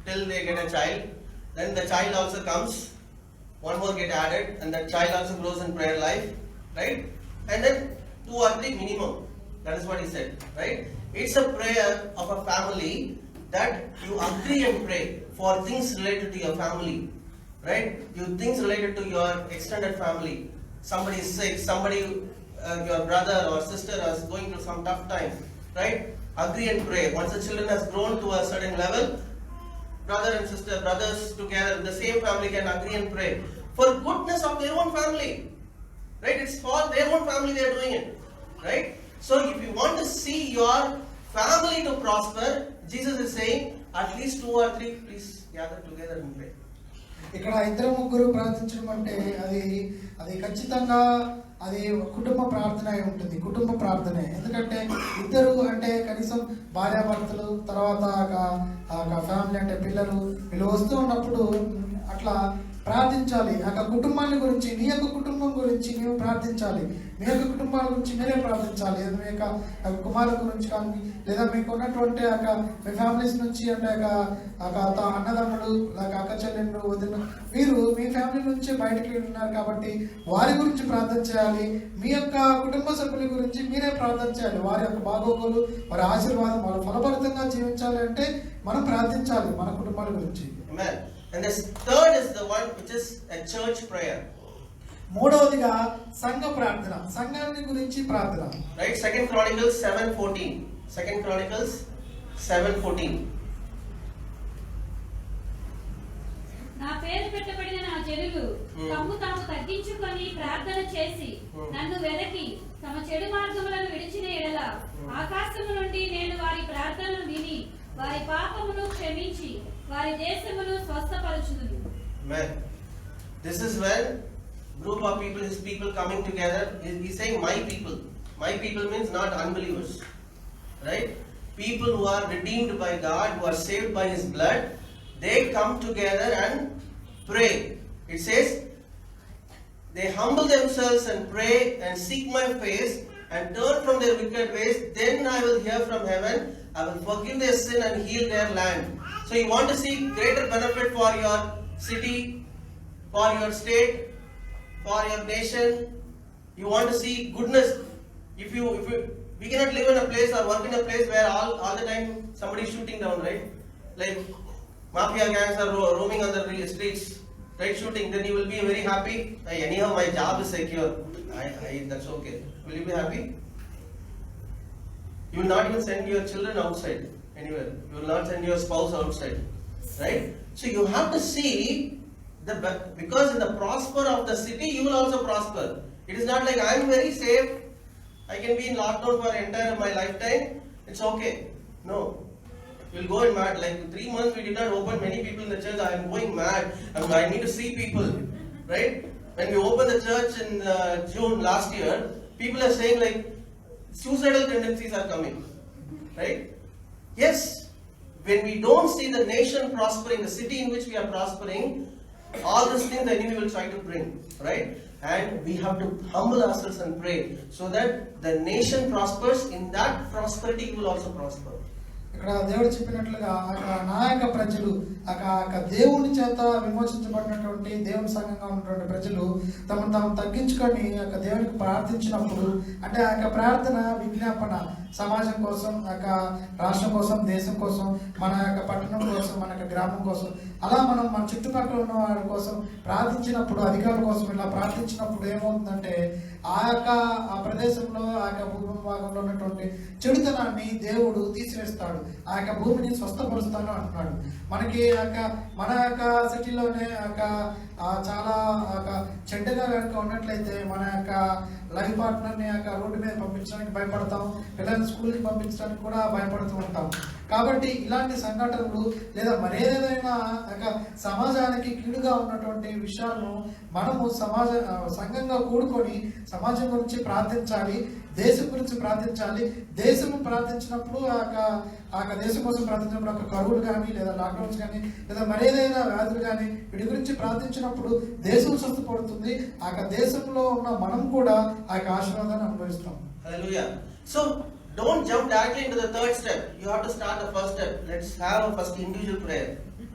till they get a child. Then the child also comes. One more get added, and that child also grows in prayer life, right? And then 2 or 3 minimum. That is what he said, right? It's a prayer of a family that you agree and pray for things related to your family, right? Things related to your extended family. Somebody is sick, your brother or sister is going through some tough time, right? Agree and pray. Once the children has grown to a certain level, brother and sister, brothers together, the same family can agree and pray for goodness of their own family, right? It's for their own family they are doing it, right? So if you want to see your family to prosper, Jesus is saying at least 2 or 3 please gather together and pray. ఇక్కడ ఇద్దరు ముగ్గురు ప్రార్థించడం అంటే అది ఖచ్చితంగా అది కుటుంబ ప్రార్థన అయి ఉంటుంది. కుటుంబ ప్రార్థనే. ఎందుకంటే ఇద్దరు అంటే కనీసం భార్యాభర్తలు తర్వాత ఫ్యామిలీ అంటే పిల్లలు వీళ్ళు వస్తూ ఉన్నప్పుడు అట్లా ప్రార్థించాలి. కుటుంబాన్ని గురించి, నీ యొక్క కుటుంబం గురించి నీవు ప్రార్థించాలి. మీ యొక్క కుటుంబాల గురించి మీరే ప్రార్థించాలి. మీ యొక్క కుమారుల గురించి కానీ లేదా మీకు ఉన్నటువంటి మీ ఫ్యామిలీస్ నుంచి అంటే అన్నదమ్ముడు లేక అక్క చెల్లెళ్ళు వదిన మీరు మీ ఫ్యామిలీ నుంచి బయటకి ఉన్నారు కాబట్టి వారి గురించి ప్రార్థన చేయాలి. మీ యొక్క కుటుంబ సభ్యుల గురించి మీరే ప్రార్థన చేయాలి. వారి యొక్క బాగోగులు, వారి ఆశీర్వాదం, వారు ఫలభరితంగా జీవించాలి అంటే మనం ప్రార్థించాలి మన కుటుంబాల గురించి. Amen. And the third is the one which is a church prayer. మూడవదిగా సంఘ ప్రార్థన, సంఘాన్ని గురించి ప్రార్థన. Right? 2 Chronicles 7:14. 2 Chronicles 7:14. నా పేరు పెట్టబడిన నా జనులు తమ్ము తాము తగ్గించుకొని ప్రార్థన చేసి నన్ను వెదకి తమ చెడు మార్గములను విడిచిన ఎడల ఆకాశము నుండి నేను వారి ప్రార్థనను విని వారి పాపమును క్షమించి వారి దేశమును స్వస్థపరచుదును. Amen. This is when group of people, his people coming together. He's saying my people. My people means not unbelievers, right? People who are redeemed by God, who are saved by his blood, they come together and pray. It says they humble themselves and pray and seek my face and turn from their wicked ways, then I will hear from heaven, I will forgive their sin and heal their land. So you want to see greater benefit for your city, for your state, for your nation. You want to see goodness. If you we cannot live in a place or work in a place where all the time somebody is shooting down, right? Like mafia gangs are roaming on the streets, right, shooting. Then you will be very happy. Anyhow, my job is secure. That's okay. Will you be happy? You will not even send your children outside anywhere. You will not send your spouse outside, right? So you have to see because in the prosper of the city, you will also prosper. It is not like I am very safe. I can be in lockdown for entire of my lifetime. It's okay. No. You will go in mad. Like 3 months we did not open many people in the church. I am going mad. I need to see people, right? When we opened the church in June last year, people are saying like suicidal tendencies are coming, right? Yes, when we don't see the nation prospering, the city in which we are prospering, all these things the enemy will try to bring, right? And we have to humble ourselves and pray so that the nation prospers. In that prosperity, you will also prosper. ఇక్కడ దేవుడు చెప్పినట్లుగా నా యొక్క ప్రజలు దేవుని చేత విమోచించబడినటువంటి దేవుని సంఘంగా ఉన్నటువంటి ప్రజలు తమను తాము తగ్గించుకొని దేవునికి ప్రార్థించినప్పుడు, అంటే ఆ యొక్క ప్రార్థన విజ్ఞాపన సమాజం కోసం, రాష్ట్రం కోసం, దేశం కోసం, మన యొక్క పట్టణం కోసం, మన యొక్క గ్రామం కోసం, అలా మనం మన చుట్టుపక్కల ఉన్న వారి కోసం ప్రార్థించినప్పుడు, అధికారుల కోసం ఇలా ప్రార్థించినప్పుడు ఏమవుతుందంటే ఆ ప్రదేశంలో ఆ యొక్క భూభాగంలో ఉన్నటువంటి చెడుతనాన్ని దేవుడు తీసివేస్తాడు. ఆ యొక్క భూమిని స్వస్థపరుస్తాను అంటున్నాడు. మనకి మన యొక్క సిటీలోనే చాలా చెడ్డగా కనుక ఉన్నట్లయితే మన యొక్క లైఫ్ పార్ట్నర్ని రోడ్డు మీద పంపించడానికి భయపడతాం, పిల్లల్ని స్కూల్కి పంపించడానికి కూడా భయపడుతూ ఉంటాం. కాబట్టి ఇలాంటి సంఘటనలు లేదా మరేదైనా సమాజానికి కీడుగా ఉన్నటువంటి విషయాలను మనము సంఘంగా కూడుకొని సమాజం గురించి ప్రార్థించాలి, దేశం గురించి ప్రార్థించాలి. దేశము ప్రార్థించినప్పుడు దేశం కోసం ప్రార్థించినప్పుడు కరువులు కానీ లేదా లాక్డౌన్స్ కానీ లేదా మరేదైనా వ్యాధులు కానీ వీటి గురించి ప్రార్థించినప్పుడు దేశం స్వస్థపడుతుంది. దేశంలో ఉన్న మనం కూడా ఆశీర్వాదాన్ని అనుభవిస్తాం. Hallelujah. So don't jump directly into the third step. You have to start the first step. Let's have a first individual prayer,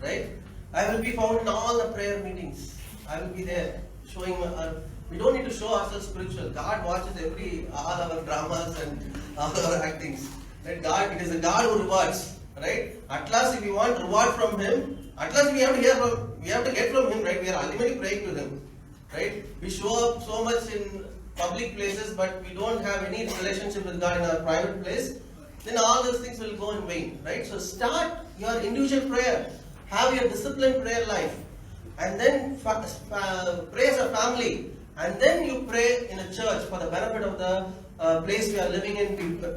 right? I will be found in all the prayer meetings. I will be there showing we don't need to show ourselves spiritual. God watches all our dramas and all our actings. Right? It is a God who rewards, right? At last, if we want reward from Him, at last we have to get from Him, right? We are ultimately praying to Him, right? We show up so much in public places, but we don't have any relationship with God in our private place. Then all those things will go in vain, right? So start your individual prayer. Have your disciplined prayer life, and then pray as a family. And then you pray in a church for the benefit of the place we are living in,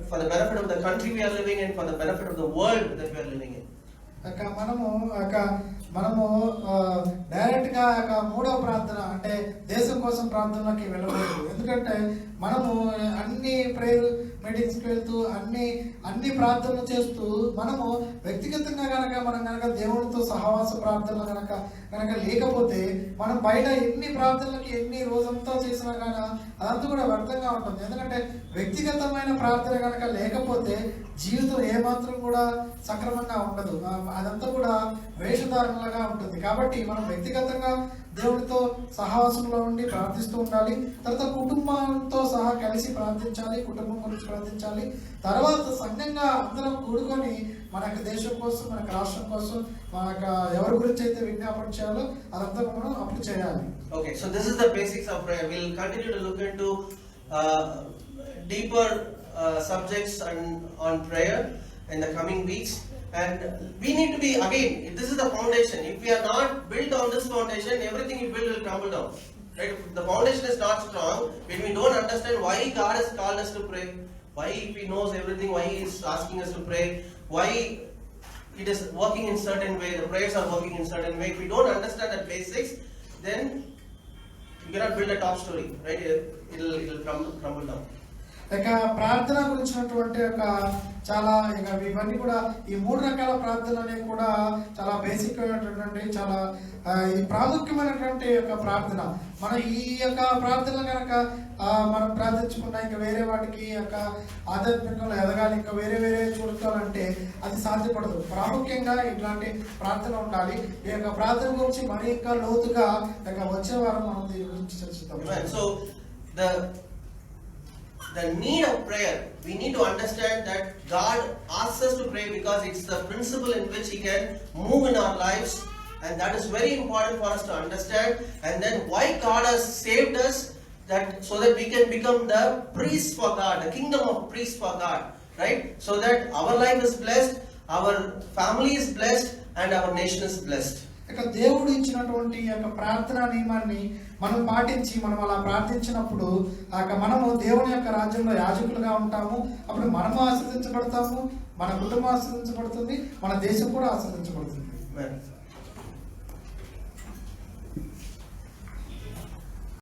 for the benefit of the country we are living in, for the benefit of the world that we are living in. మనము direct గా మూడవ ప్రార్థన అంటే దేశం కోసం ప్రార్థనలోకి వెళ్ళకూడదు. ఎందుకంటే మనము అన్ని ప్రేయర్ మీటింగ్స్కి వెళ్తూ అన్ని ప్రార్థనలు చేస్తూ మనము వ్యక్తిగతంగా మనం దేవునితో సహవాస ప్రార్థనలు కనుక లేకపోతే మనం బయట ఎన్ని ప్రార్థనలకి ఎన్ని రోజంతా చేసినా కానీ అదంతా కూడా వ్యర్థంగా ఉంటుంది. ఎందుకంటే వ్యక్తిగతమైన ప్రార్థన కనుక లేకపోతే జీవితం ఏమాత్రం కూడా సక్రమంగా ఉండదు. అదంతా కూడా వేషధారణలుగా ఉంటుంది. కాబట్టి మనం వ్యక్తిగతంగా దేవుడితో సహవాసంలో ఉండి ప్రార్థిస్తూ ఉండాలి. తర్వాత కుటుంబంతో సహా కలిసి ప్రార్థించాలి, కుటుంబం గురించి ప్రార్థించాలి. తర్వాత సంఘంగా అందరం కూడుకొని మన దేశం కోసం, మన రాష్ట్రం కోసం, ఎవరి గురించి అయితే విజ్ఞాపన చేయాలో అదంతా మనం అప్పుడు చేయాలి. Okay, so this is the basics of prayer. We'll continue to look into deeper subjects on prayer in the coming weeks. And we need to be, again, this is the foundation. If we are not built on this foundation, everything you build will crumble down. Right? If the foundation is not strong, when we don't understand why God has called us to pray, why He knows everything, why He is asking us to pray, why it is working in certain way, the prayers are working in certain way. If we don't understand the basics, then you cannot build a top story, right? It'll crumble down. ప్రార్థన గురించినటువంటి చాలా ఇవన్నీ కూడా ఈ 3 రకాల ప్రార్థనలు అనేవి కూడా చాలా బేసిక్ అయినటువంటి చాలా ప్రాముఖ్యమైనటువంటి ప్రార్థన. మనం ఈ యొక్క ప్రార్థనలు కనుక మనం ప్రార్థించుకున్నా ఇంకా వేరే వాటికి ఆధ్యాత్మికంలో ఎదగాలి, ఇంకా వేరే చూడాలంటే అది సాధ్యపడదు. ప్రాముఖ్యంగా ఇట్లాంటి ప్రార్థన ఉండాలి. ఈ యొక్క ప్రార్థన గురించి మరి ఇంకా లోతుగా వచ్చే వారం మనం దీని గురించి చర్చిస్తాం. So the need of prayer, we need to understand that God asks us to pray because it's the principle in which He can move in our lives, and that is very important for us to understand. And then why God has saved us, that so that we can become the priests for God, the kingdom of priests for God. right? So that our life is blessed, our family is blessed, and our nation is blessed. ఇక దేవుడు ఇచ్చినటువంటి ఈ యొక్క ప్రార్థనా నియమాన్ని మనం పాటించి మనం అలా ప్రార్థించినప్పుడు మనము దేవుని యొక్క రాజ్యంలో యాజకులుగా ఉంటాము. అప్పుడు మనము ఆశీర్వదించబడతాము, మన కుటుంబం ఆశీర్వదించబడుతుంది, మన దేశం కూడా ఆశీర్వదించబడుతుంది. Amen.